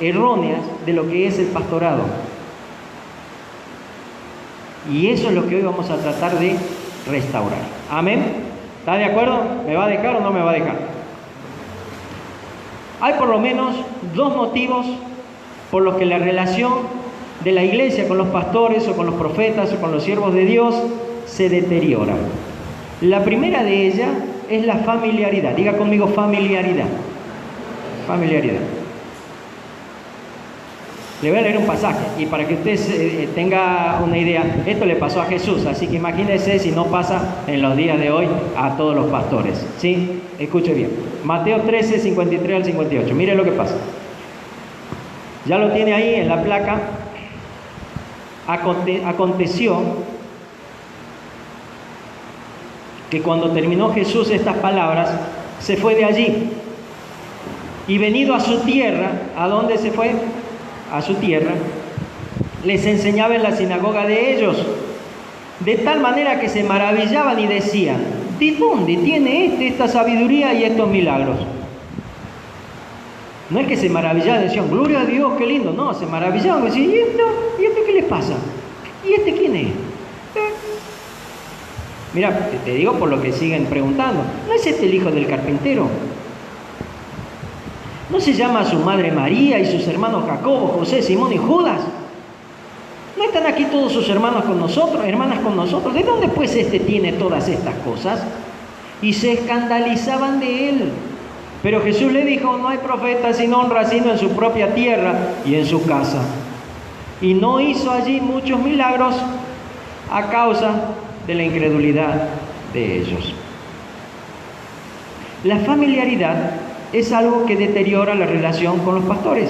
erróneas de lo que es el pastorado. Y eso es lo que hoy vamos a tratar de restaurar. ¿Amén? ¿Está de acuerdo? ¿Me va a dejar o no me va a dejar? Hay por lo menos dos motivos por los que la relación de la iglesia con los pastores o con los profetas o con los siervos de Dios se deteriora. La primera de ellas es la familiaridad. Diga conmigo: familiaridad. Familiaridad. Le voy a leer un pasaje y para que usted tenga una idea, esto le pasó a Jesús, así que imagínese si no pasa en los días de hoy a todos los pastores. ¿Sí? Escuche bien. Mateo 13, 53 al 58. Mire lo que pasa. Ya lo tiene ahí en la placa. Aconteció que cuando terminó Jesús estas palabras, se fue de allí. Y venido a su tierra, ¿a dónde se fue? A su tierra. Les enseñaba en la sinagoga de ellos, de tal manera que se maravillaban y decían: ¿de dónde tiene esta sabiduría y estos milagros? No es que se maravillaban y decían: gloria a Dios, qué lindo. No, se maravillaban y decían: ¿y esto qué les pasa? ¿Y este quién es? Mira, te digo por lo que siguen preguntando. ¿No es este el hijo del carpintero? ¿No se llama su madre María y sus hermanos Jacobo, José, Simón y Judas? ¿No están aquí todos sus hermanos con nosotros, hermanas con nosotros? ¿De dónde pues este tiene todas estas cosas? Y se escandalizaban de él. Pero Jesús le dijo: no hay profeta sin honra sino en su propia tierra y en su casa. Y no hizo allí muchos milagros a causa de la incredulidad de ellos. La familiaridad es algo que deteriora la relación con los pastores.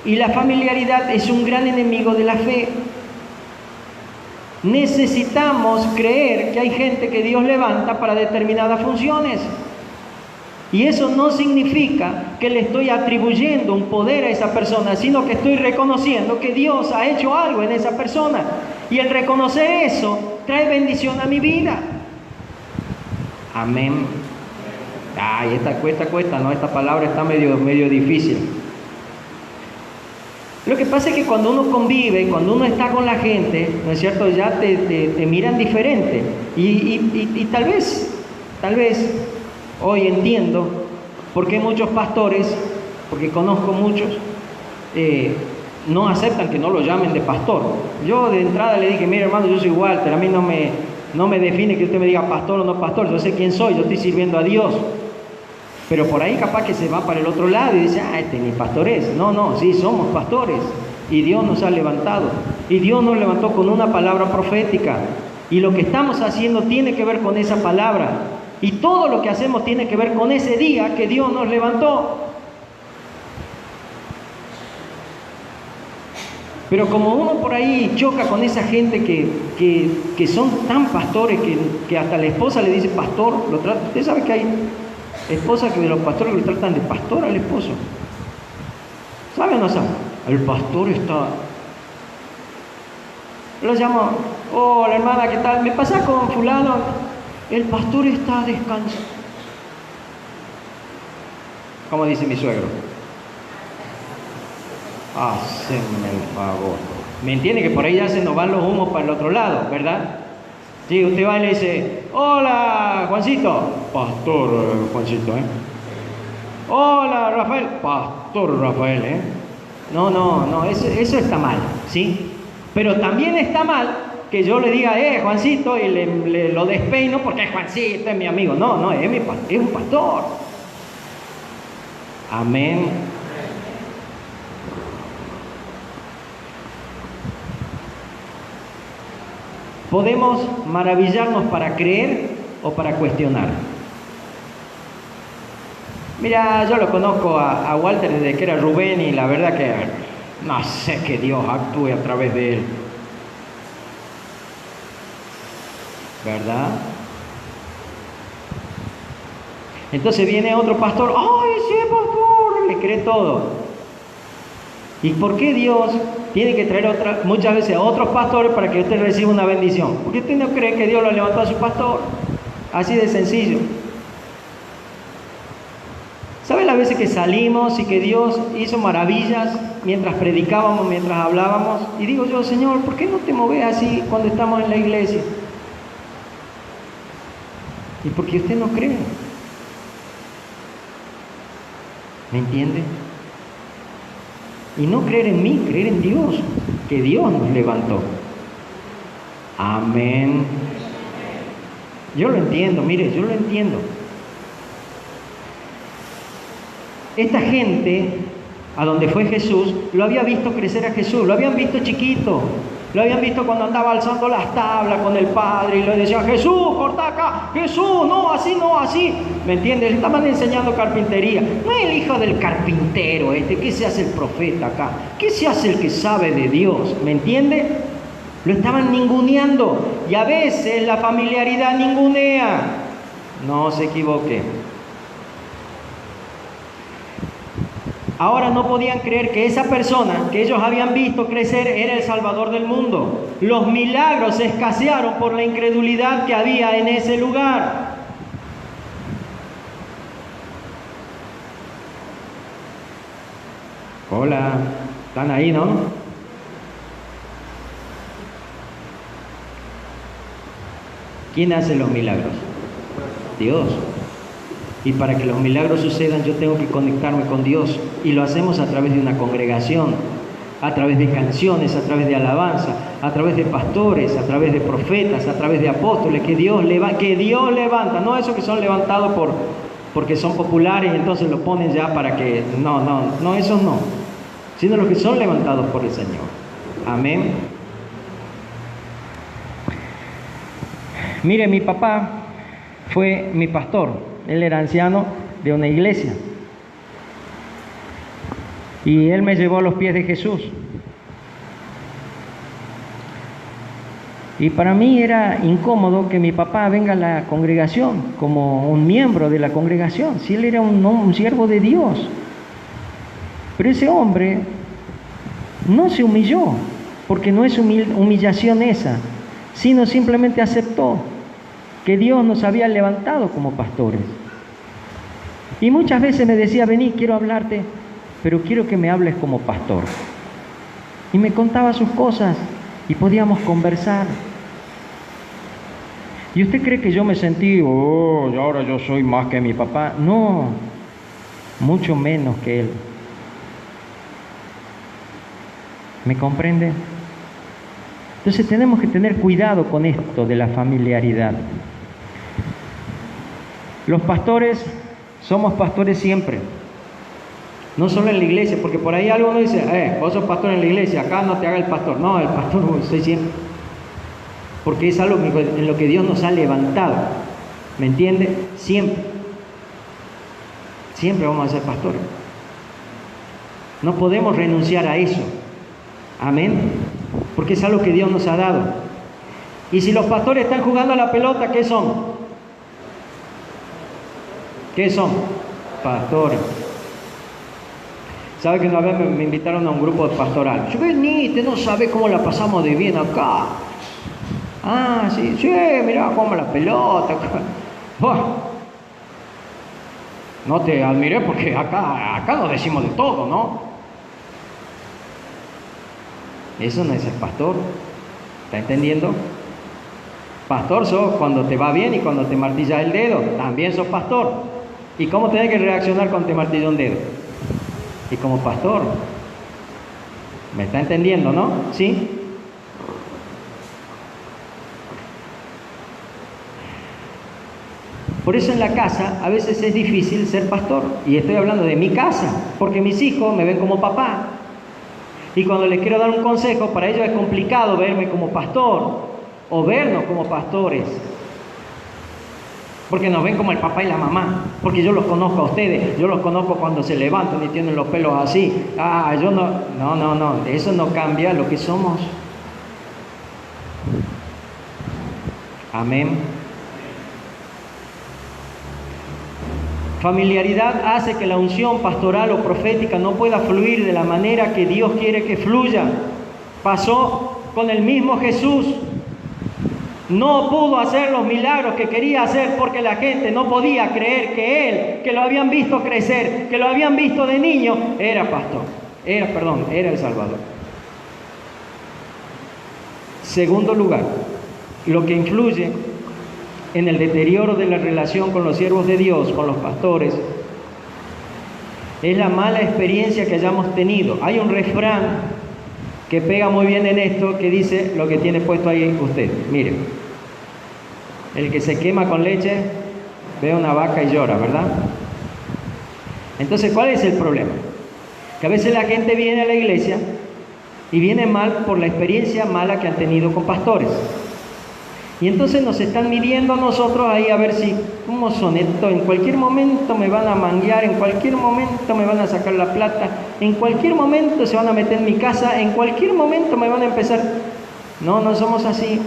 Y la familiaridad es un gran enemigo de la fe. Necesitamos creer que hay gente que Dios levanta para determinadas funciones. Y eso no significa que le estoy atribuyendo un poder a esa persona, sino que estoy reconociendo que Dios ha hecho algo en esa persona. Y el reconocer eso trae bendición a mi vida. Amén. Ay, esta cuesta, ¿no? Esta palabra está medio difícil. Lo que pasa es que cuando uno convive, cuando uno está con la gente, ¿no es cierto?, ya te miran diferente. Y tal vez hoy entiendo por qué muchos pastores, porque conozco muchos, no aceptan que no lo llamen de pastor. Yo de entrada le dije: mire hermano, yo soy Walter, a mí no me define que usted me diga pastor o no pastor, yo sé quién soy, yo estoy sirviendo a Dios. Pero por ahí capaz que se va para el otro lado y dice: este ni pastor es. No, sí, somos pastores. Y Dios nos ha levantado. Y Dios nos levantó con una palabra profética. Y lo que estamos haciendo tiene que ver con esa palabra. Y todo lo que hacemos tiene que ver con ese día que Dios nos levantó. Pero como uno por ahí choca con esa gente que son tan pastores que hasta la esposa le dice pastor, usted sabe que hay esposas que de los pastores lo tratan de pastor al esposo. ¿Sabe o no sabe? El pastor está... Lo llamo: hola hermana, ¿qué tal? ¿Me pasa con fulano? El pastor está descansando. ¿Cómo dice mi suegro? Haceme el favor. ¿Me entiende que por ahí ya se nos van los humos para el otro lado, verdad? Sí, usted va y le dice: hola Juancito. Pastor Juancito, Hola, Rafael. Pastor Rafael, ¿eh? No, eso está mal, ¿sí? Pero también está mal que yo le diga, Juancito, y lo despeino porque es Juancito, es mi amigo. No, es un pastor. Amén. Podemos maravillarnos para creer o para cuestionar. Mira, yo lo conozco a Walter desde que era Rubén y la verdad que no sé que Dios actúe a través de él. ¿Verdad? Entonces viene otro pastor, ¡ay, sí, pastor! Le cree todo. ¿Y por qué Dios tiene que traer muchas veces a otros pastores para que usted reciba una bendición? Porque usted no cree que Dios lo levantó a su pastor. Así de sencillo. ¿Sabe las veces que salimos y que Dios hizo maravillas mientras predicábamos, mientras hablábamos? Y digo yo, Señor, ¿por qué no te moves así cuando estamos en la iglesia? Y porque usted no cree. ¿Me entiende? Y no creer en mí, creer en Dios, que Dios nos levantó. Amén. Yo lo entiendo, mire, yo lo entiendo. Esta gente, a donde fue Jesús, lo había visto crecer a Jesús, lo habían visto chiquito, lo habían visto cuando andaba alzando las tablas con el Padre y le decía, Jesús, corta acá, Jesús, no, así. ¿Me entiendes? Le estaban enseñando carpintería. No es el hijo del carpintero ¿qué se hace el profeta acá? ¿Qué se hace el que sabe de Dios? ¿Me entiende? Lo estaban ninguneando y a veces la familiaridad ningunea. No se equivoque. Ahora no podían creer que esa persona que ellos habían visto crecer era el Salvador del mundo. Los milagros escasearon por la incredulidad que había en ese lugar. Hola, ¿están ahí, no? ¿Quién hace los milagros? Dios. Y para que los milagros sucedan yo tengo que conectarme con Dios. Y lo hacemos a través de una congregación, a través de canciones, a través de alabanza, a través de pastores, a través de profetas, a través de apóstoles que Dios levanta. No esos que son levantados porque son populares y entonces lo ponen ya para que... No, esos no. Sino los que son levantados por el Señor. Amén. Mire, mi papá fue mi pastor. Él era anciano de una iglesia. Y él me llevó a los pies de Jesús. Y para mí era incómodo que mi papá venga a la congregación como un miembro de la congregación, si él era un siervo de Dios. Pero ese hombre no se humilló, porque no es humillación esa, sino simplemente aceptó que Dios nos había levantado como pastores. Y muchas veces me decía, vení, quiero hablarte, pero quiero que me hables como pastor. Y me contaba sus cosas y podíamos conversar. ¿Y usted cree que yo me sentí, y ahora yo soy más que mi papá? No, mucho menos que él. ¿Me comprende? Entonces tenemos que tener cuidado con esto de la familiaridad. Los pastores somos pastores siempre, no solo en la iglesia, porque por ahí alguno dice, vos sos pastor en la iglesia, acá no te haga el pastor. No, el pastor soy siempre, porque es algo en lo que Dios nos ha levantado. ¿Me entiende? Siempre vamos a ser pastores. No podemos renunciar a eso. Amén. Porque es algo que Dios nos ha dado. Y si los pastores están jugando a la pelota, ¿qué son? ¿Qué son? Pastores. ¿Sabe que una vez me invitaron a un grupo pastoral? Yo venite, no sabe cómo la pasamos de bien acá. Ah, sí, mirá cómo la pelota. No te admiré porque acá nos decimos de todo, ¿no? Eso no es el pastor. ¿Está entendiendo? Pastor sos cuando te va bien y cuando te martillas el dedo. También sos pastor. ¿Y cómo tenés que reaccionar cuando te martilla un dedo? Y como pastor. ¿Me está entendiendo, no? ¿Sí? Por eso en la casa a veces es difícil ser pastor. Y estoy hablando de mi casa, porque mis hijos me ven como papá. Y cuando les quiero dar un consejo, para ellos es complicado verme como pastor o vernos como pastores. Porque nos ven como el papá y la mamá. Porque yo los conozco a ustedes. Yo los conozco cuando se levantan y tienen los pelos así. Yo no. No. Eso no cambia lo que somos. Amén. Familiaridad hace que la unción pastoral o profética no pueda fluir de la manera que Dios quiere que fluya. Pasó con el mismo Jesús. No pudo hacer los milagros que quería hacer porque la gente no podía creer que él, que lo habían visto crecer, que lo habían visto de niño, era pastor. Era el Salvador. Segundo lugar, lo que influye en el deterioro de la relación con los siervos de Dios, con los pastores, es la mala experiencia que hayamos tenido. Hay un refrán que pega muy bien en esto, que dice lo que tiene puesto ahí usted. Miren, el que se quema con leche ve a una vaca y llora, ¿verdad? Entonces, ¿cuál es el problema? Que a veces la gente viene a la iglesia y viene mal por la experiencia mala que han tenido con pastores. Y entonces nos están midiendo a nosotros ahí a ver si, ¿cómo son estos? En cualquier momento me van a manguear, en cualquier momento me van a sacar la plata, en cualquier momento se van a meter en mi casa, en cualquier momento me van a empezar. No somos así.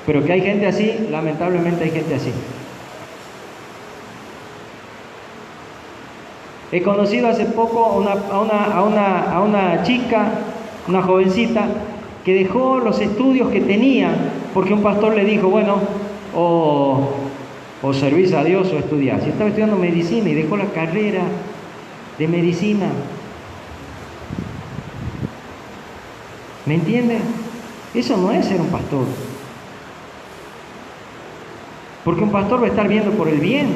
Pero que hay gente así, lamentablemente hay gente así. He conocido hace poco a una chica, una jovencita, que dejó los estudios que tenía porque un pastor le dijo, bueno, o servís a Dios o estudiás. Y estaba estudiando medicina y dejó la carrera de medicina. ¿Me entiende? Eso no es ser un pastor. Porque un pastor va a estar viendo por el bien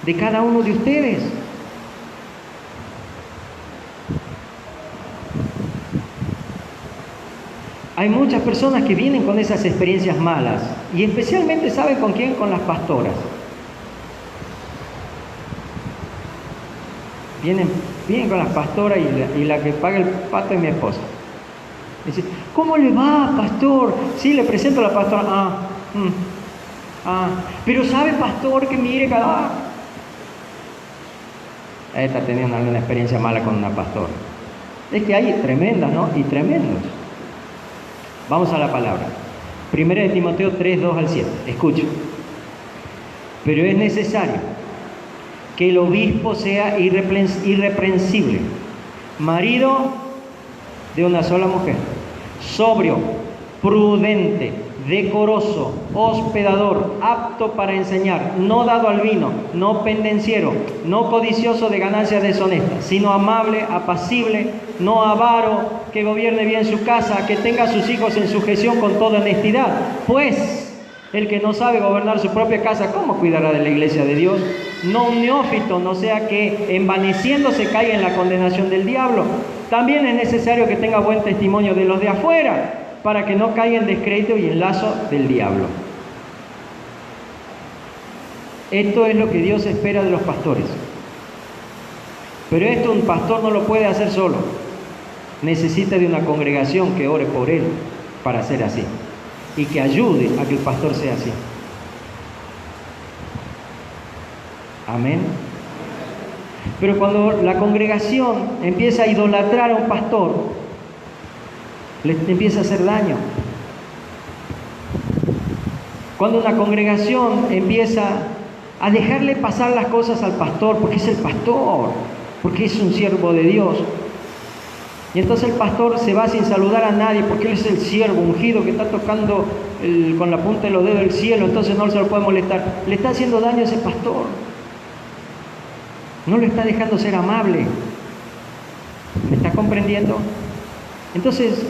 de cada uno de ustedes. Hay muchas personas que vienen con esas experiencias malas y especialmente ¿saben con quién? Con las pastoras. Vienen con las pastoras y la que paga el pato es mi esposa. Dice, ¿cómo le va, pastor? Sí, le presento a la pastora. Pero ¿sabe, pastor, que mire cada... Esta tenía una experiencia mala con una pastora. Es que hay tremendas, ¿no? Y tremendos. Vamos a la palabra. 1 de Timoteo 3, 2 al 7. Escuchen. Pero es necesario que el obispo sea irreprensible, marido de una sola mujer, sobrio, prudente, decoroso, hospedador, apto para enseñar, no dado al vino, no pendenciero, no codicioso de ganancias deshonestas, sino amable, apacible, no avaro, que gobierne bien su casa, que tenga a sus hijos en sujeción con toda honestidad. Pues el que no sabe gobernar su propia casa, ¿cómo cuidará de la iglesia de Dios? No un neófito, no sea que envaneciéndose caiga en la condenación del diablo. También es necesario que tenga buen testimonio de los de afuera, para que no caiga en descrédito y en lazo del diablo. Esto es lo que Dios espera de los pastores. Pero esto un pastor no lo puede hacer solo. Necesita de una congregación que ore por él para ser así y que ayude a que el pastor sea así. Amén. Pero cuando la congregación empieza a idolatrar a un pastor, le empieza a hacer daño. Cuando una congregación empieza a dejarle pasar las cosas al pastor, porque es el pastor, porque es un siervo de Dios, y entonces el pastor se va sin saludar a nadie, porque él es el siervo ungido que está tocando con la punta de los dedos del cielo, entonces no se lo puede molestar. Le está haciendo daño a ese pastor. No lo está dejando ser amable. ¿Me está comprendiendo? Entonces,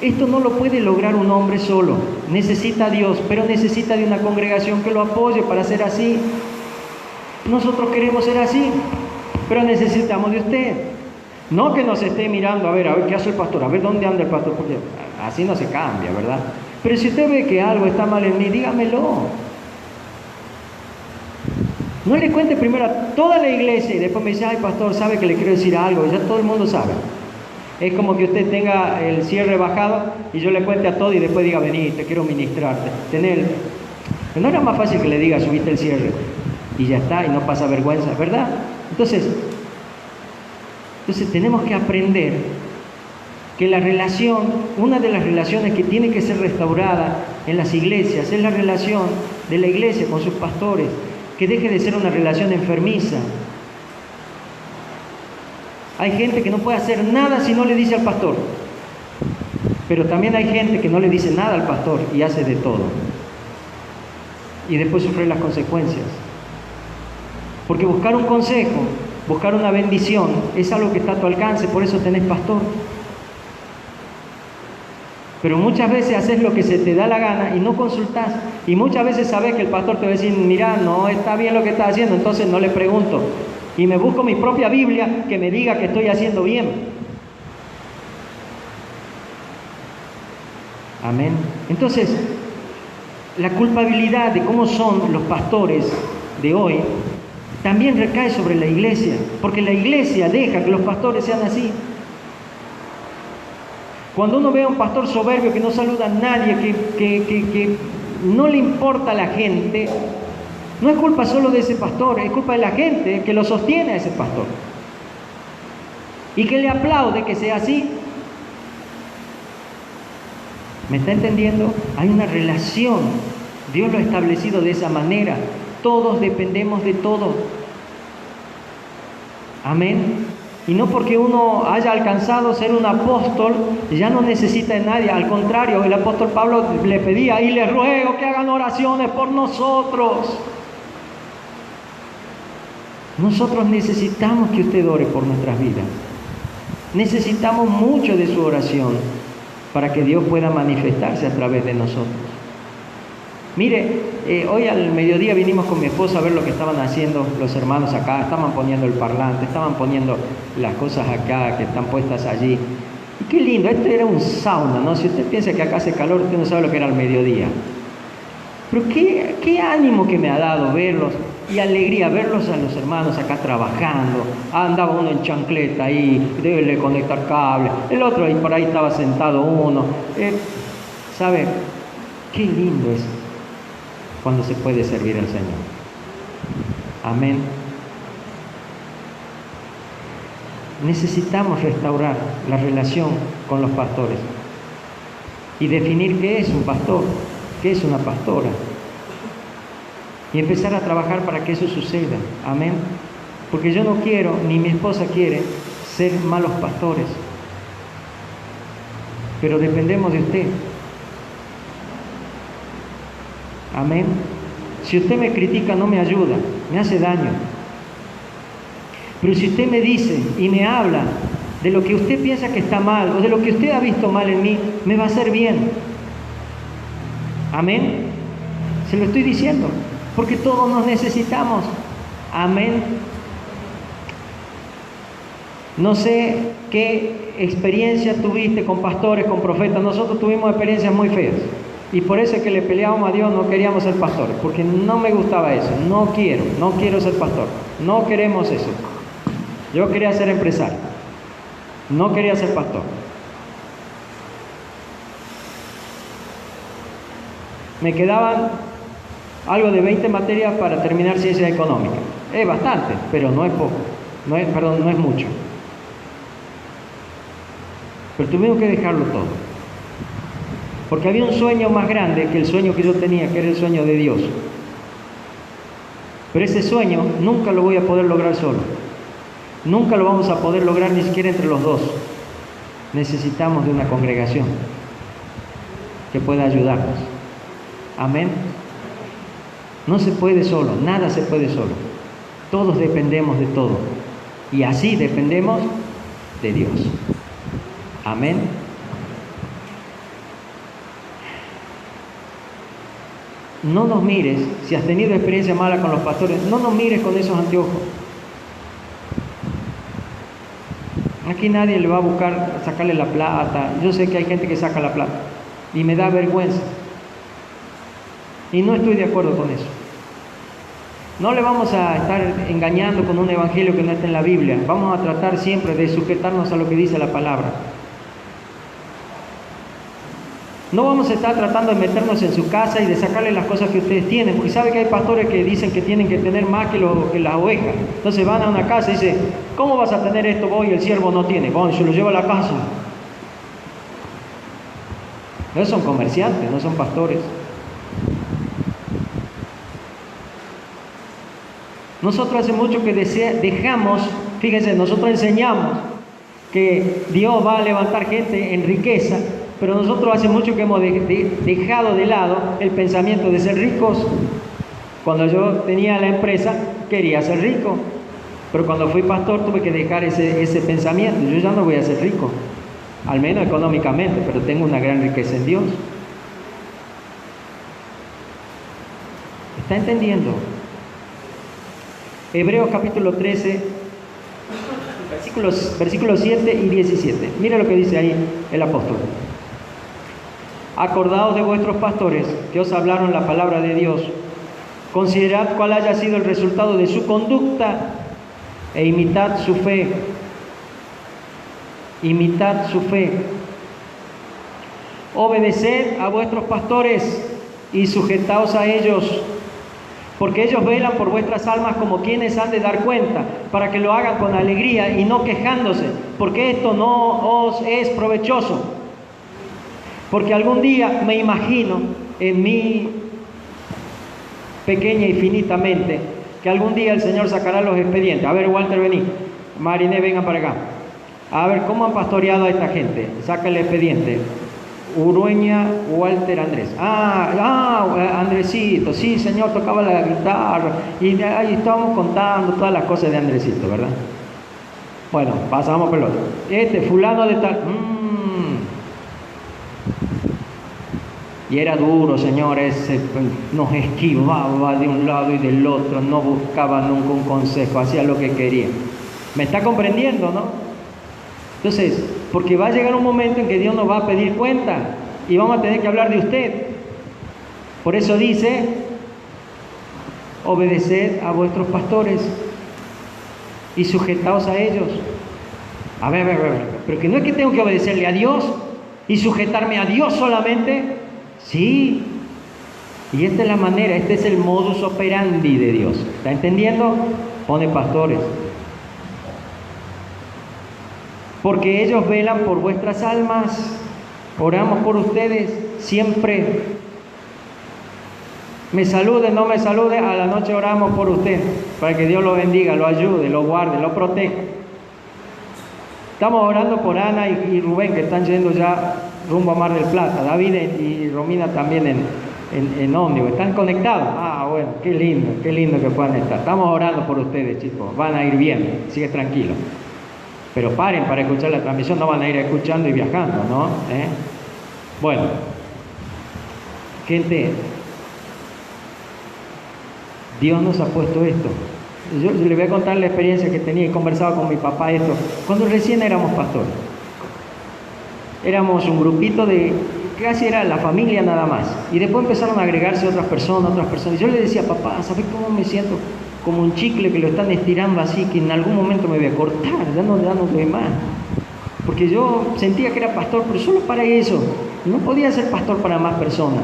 Esto no lo puede lograr un hombre solo. Necesita a Dios, pero necesita de una congregación que lo apoye para ser así. Nosotros queremos ser así, pero necesitamos de usted. No que nos esté mirando, a ver qué hace el pastor, a ver dónde anda el pastor, porque así no se cambia, ¿verdad? Pero si usted ve que algo está mal en mí, dígamelo. No le cuente primero a toda la iglesia y después me dice, ay pastor, sabe que le quiero decir algo, y ya todo el mundo sabe. Es como que usted tenga el cierre bajado y yo le cuente a todo y después diga, vení, te quiero ministrarte. ¿No era más fácil que le diga, subiste el cierre? Y ya está, y no pasa vergüenza, ¿verdad? Entonces tenemos que aprender que la relación, una de las relaciones que tiene que ser restaurada en las iglesias, es la relación de la iglesia con sus pastores, que deje de ser una relación enfermiza. Hay gente que no puede hacer nada si no le dice al pastor, pero también hay gente que no le dice nada al pastor y hace de todo, y después sufre las consecuencias. Porque buscar un consejo, buscar una bendición, es algo que está a tu alcance, por eso tenés pastor. Pero muchas veces haces lo que se te da la gana y no consultás. Y muchas veces sabes que el pastor te va a decir, mira, no está bien lo que estás haciendo, entonces no le pregunto. Y me busco mi propia Biblia que me diga que estoy haciendo bien. Amén. Entonces, la culpabilidad de cómo son los pastores de hoy también recae sobre la iglesia, porque la iglesia deja que los pastores sean así. Cuando uno ve a un pastor soberbio que no saluda a nadie, que no le importa a la gente, no es culpa solo de ese pastor, es culpa de la gente que lo sostiene a ese pastor y que le aplaude que sea así. ¿Me está entendiendo? Hay una relación, Dios lo ha establecido de esa manera. Todos dependemos de todo. Amén. Y no porque uno haya alcanzado ser un apóstol, ya no necesita de nadie. Al contrario, el apóstol Pablo le pedía y le ruego que hagan oraciones por nosotros. Nosotros necesitamos que usted ore por nuestras vidas. Necesitamos mucho de su oración para que Dios pueda manifestarse a través de nosotros. Mire, hoy al mediodía vinimos con mi esposa a ver lo que estaban haciendo los hermanos acá. Estaban poniendo el parlante, estaban poniendo las cosas acá que están puestas allí. Y qué lindo, esto era un sauna, ¿no? Si usted piensa que acá hace calor, usted no sabe lo que era al mediodía. Pero qué ánimo que me ha dado verlos y alegría verlos a los hermanos acá trabajando. Andaba uno en chancleta ahí, debe conectar cables. El otro ahí por ahí estaba sentado uno. ¿Sabe? Qué lindo es cuando se puede servir al Señor. Amén. Necesitamos restaurar la relación con los pastores y definir qué es un pastor, qué es una pastora, y empezar a trabajar para que eso suceda. Amén. Porque yo no quiero, ni mi esposa quiere, ser malos pastores, pero dependemos de usted. Amén. Si usted me critica, no me ayuda, me hace daño. Pero si usted me dice y me habla de lo que usted piensa que está mal o de lo que usted ha visto mal en mí, me va a hacer bien. Amén. Se lo estoy diciendo, porque todos nos necesitamos. Amén. No sé qué experiencia tuviste con pastores, con profetas. Nosotros tuvimos experiencias muy feas. Y por eso es que le peleábamos a Dios, no queríamos ser pastores, porque no me gustaba eso. No quiero ser pastor. No queremos eso. Yo quería ser empresario. No quería ser pastor. Me quedaban algo de 20 materias para terminar ciencia económica. Es bastante, pero no es poco. No es mucho. Pero tuvimos que dejarlo todo. Porque había un sueño más grande que el sueño que yo tenía, que era el sueño de Dios. Pero ese sueño nunca lo voy a poder lograr solo. Nunca lo vamos a poder lograr ni siquiera entre los dos. Necesitamos de una congregación que pueda ayudarnos. Amén. No se puede solo, nada se puede solo. Todos dependemos de todo. Y así dependemos de Dios. Amén. no nos mires, si has tenido experiencia mala con los pastores, no nos mires con esos anteojos. Aquí nadie le va a buscar sacarle la plata. Yo sé que hay gente que saca la plata y me da vergüenza. Y no estoy de acuerdo con eso. No le vamos a estar engañando con un evangelio que no está en la Biblia. Vamos a tratar siempre de sujetarnos a lo que dice la palabra. No vamos a estar tratando de meternos en su casa y de sacarle las cosas que ustedes tienen, porque sabe que hay pastores que dicen que tienen que tener más que las ovejas. Entonces van a una casa y dicen, ¿cómo vas a tener esto vos y el siervo no tiene? Bueno, se lo lleva a la casa. Esos son comerciantes, no son pastores. Nosotros hace mucho que dejamos, fíjense, nosotros enseñamos que Dios va a levantar gente en riqueza, pero nosotros hace mucho que hemos dejado de lado el pensamiento de ser ricos. Cuando yo tenía la empresa, quería ser rico, pero cuando fui pastor tuve que dejar ese pensamiento. Yo ya no voy a ser rico, al menos económicamente, pero tengo una gran riqueza en Dios. ¿Está entendiendo? Hebreos capítulo 13, versículos 7 y 17. Mira lo que dice ahí el apóstol. Acordaos de vuestros pastores que os hablaron la palabra de Dios. Considerad cuál haya sido el resultado de su conducta e imitad su fe. Imitad su fe. Obedeced a vuestros pastores y sujetaos a ellos, porque ellos velan por vuestras almas como quienes han de dar cuenta, para que lo hagan con alegría y no quejándose, porque esto no os es provechoso. Porque algún día me imagino en mi pequeña y finita mente que algún día el Señor sacará los expedientes. A ver, Walter, vení. Mariné, vengan para acá. A ver, ¿cómo han pastoreado a esta gente? Saca el expediente. Urueña, Walter, Andrés. Andresito, sí, Señor, tocaba la guitarra. Y ahí estábamos contando todas las cosas de Andresito, ¿verdad? Bueno, pasamos pelota. Fulano de tal. Y era duro, señores, nos esquivaba de un lado y del otro, no buscaba nunca un consejo, hacía lo que quería. ¿Me está comprendiendo, no? Entonces, porque va a llegar un momento en que Dios nos va a pedir cuenta y vamos a tener que hablar de usted. Por eso dice, obedeced a vuestros pastores y sujetaos a ellos. A ver, pero que no es que tengo que obedecerle a Dios y sujetarme a Dios solamente. Sí, y esta es la manera, este es el modus operandi de Dios. ¿Está entendiendo? Pone pastores. Porque ellos velan por vuestras almas. Oramos por ustedes siempre. Me salude, no me salude, a la noche oramos por usted, para que Dios lo bendiga, lo ayude, lo guarde, lo proteja. Estamos orando por Ana y Rubén, que están yendo ya rumbo a Mar del Plata. David y Romina también en ómnibus. ¿Están conectados? Bueno, qué lindo que puedan estar. Estamos orando por ustedes, chicos. Van a ir bien, sigue tranquilo. Pero paren para escuchar la transmisión, no van a ir escuchando y viajando, ¿no? Bueno, gente, Dios nos ha puesto esto. Yo les voy a contar la experiencia que tenía y conversaba con mi papá esto. Cuando recién éramos pastores. Éramos un grupito de, casi era la familia nada más. Y después empezaron a agregarse otras personas. Y yo le decía, papá, ¿sabes cómo me siento? Como un chicle que lo están estirando así, que en algún momento me voy a cortar, ya no doy más. Porque yo sentía que era pastor, pero solo para eso. No podía ser pastor para más personas.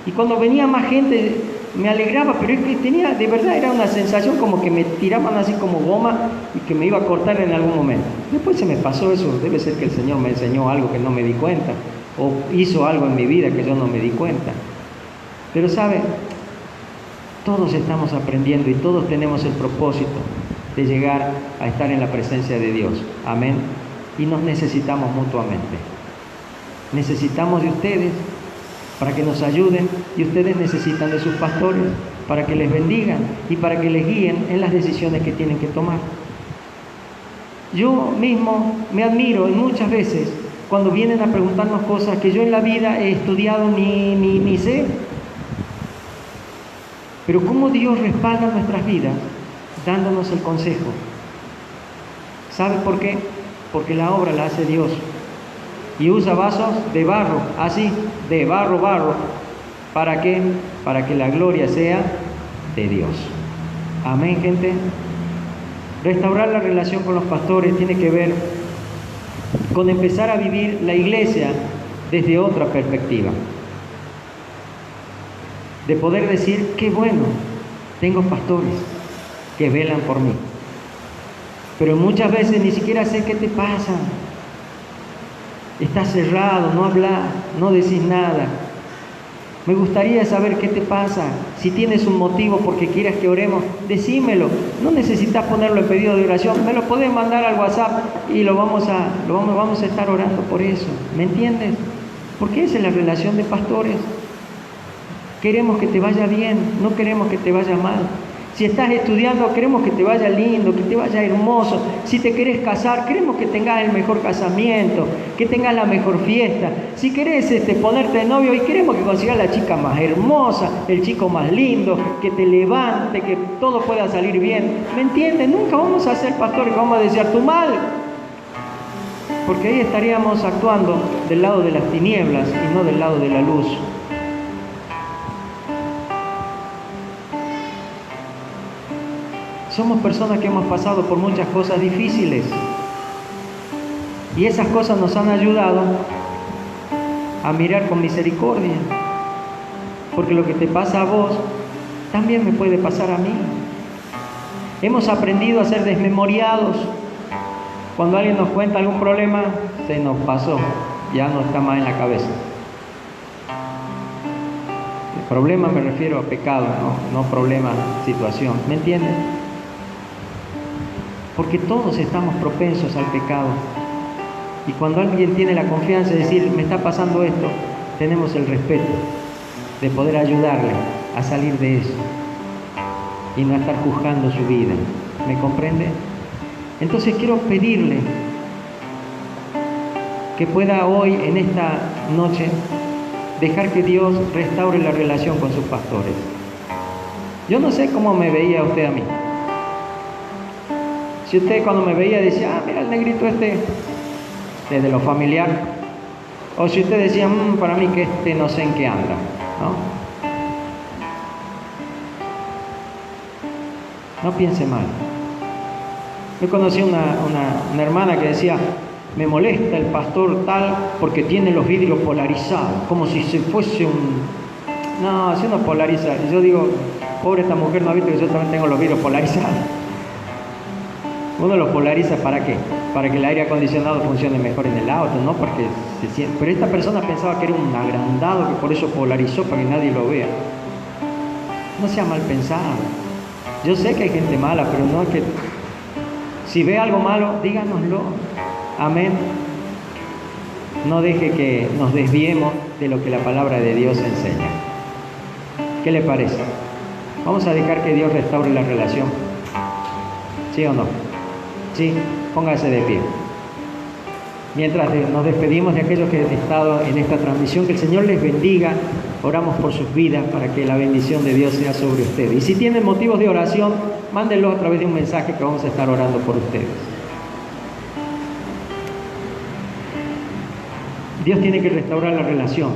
Y cuando venía más gente, me alegraba, pero es que tenía, de verdad, era una sensación como que me tiraban así como goma y que me iba a cortar en algún momento. Después se me pasó eso, debe ser que el Señor me enseñó algo que no me di cuenta, o hizo algo en mi vida que yo no me di cuenta. Pero ¿sabe? Todos estamos aprendiendo y todos tenemos el propósito de llegar a estar en la presencia de Dios. Amén. Y nos necesitamos mutuamente. Necesitamos de ustedes para que nos ayuden y ustedes necesitan de sus pastores para que les bendigan y para que les guíen en las decisiones que tienen que tomar. Yo mismo me admiro muchas veces cuando vienen a preguntarnos cosas que yo en la vida he estudiado ni sé. Pero ¿cómo Dios respalda nuestras vidas? Dándonos el consejo. ¿Sabes por qué? Porque la obra la hace Dios. Y usa vasos de barro, así, de barro. ¿Para qué? Para que la gloria sea de Dios. Amén, gente. Restaurar la relación con los pastores tiene que ver con empezar a vivir la iglesia desde otra perspectiva. De poder decir, qué bueno, tengo pastores que velan por mí. Pero muchas veces ni siquiera sé qué te pasa. Estás cerrado, no hablas, no decís nada. Me gustaría saber qué te pasa. Si tienes un motivo porque quieras que oremos, decímelo. No necesitas ponerlo en pedido de oración. Me lo podés mandar al WhatsApp y vamos a estar orando por eso. ¿Me entiendes? Porque esa es la relación de pastores. Queremos que te vaya bien, no queremos que te vaya mal. Si estás estudiando, queremos que te vaya lindo, que te vaya hermoso. Si te querés casar, queremos que tengas el mejor casamiento, que tengas la mejor fiesta. Si querés ponerte de novio, y queremos que consigas la chica más hermosa, el chico más lindo, que te levante, que todo pueda salir bien. ¿Me entiendes? Nunca vamos a ser pastores que vamos a desear tu mal. Porque ahí estaríamos actuando del lado de las tinieblas y no del lado de la luz. Somos personas que hemos pasado por muchas cosas difíciles y esas cosas nos han ayudado a mirar con misericordia, porque lo que te pasa a vos también me puede pasar a mí. Hemos aprendido a ser desmemoriados. Cuando alguien nos cuenta algún problema, se nos pasó, ya no está más en la cabeza. El problema me refiero a pecado, no problema, situación. ¿Me entiendes? Porque todos estamos propensos al pecado. Y cuando alguien tiene la confianza de decir, me está pasando esto, tenemos el respeto de poder ayudarle a salir de eso y no estar juzgando su vida. ¿Me comprende? Entonces quiero pedirle que pueda hoy, en esta noche, dejar que Dios restaure la relación con sus pastores. Yo no sé cómo me veía usted a mí. Si usted cuando me veía decía, mira el negrito desde lo familiar. O si usted decía, para mí que no sé en qué anda, ¿no? No piense mal. Yo conocí una hermana que decía, me molesta el pastor tal porque tiene los vidrios polarizados, como si se fuese No, si uno polariza. Y yo digo, pobre esta mujer, no ha visto que yo también tengo los vidrios polarizados. Uno los polariza ¿para qué? Para que el aire acondicionado funcione mejor en el auto, no porque se siente. Pero esta persona pensaba que era un agrandado, que por eso polarizó para que nadie lo vea. No sea mal pensado. Yo sé que hay gente mala, pero no es que... Si ve algo malo, díganoslo. Amén. No deje que nos desviemos de lo que la palabra de Dios enseña. ¿Qué le parece? Vamos a dejar que Dios restaure la relación. ¿Sí o no? Sí, póngase de pie. Mientras nos despedimos de aquellos que han estado en esta transmisión, que el Señor les bendiga. Oramos por sus vidas para que la bendición de Dios sea sobre ustedes. Y si tienen motivos de oración, mándenlo a través de un mensaje que vamos a estar orando por ustedes. Dios tiene que restaurar la relación.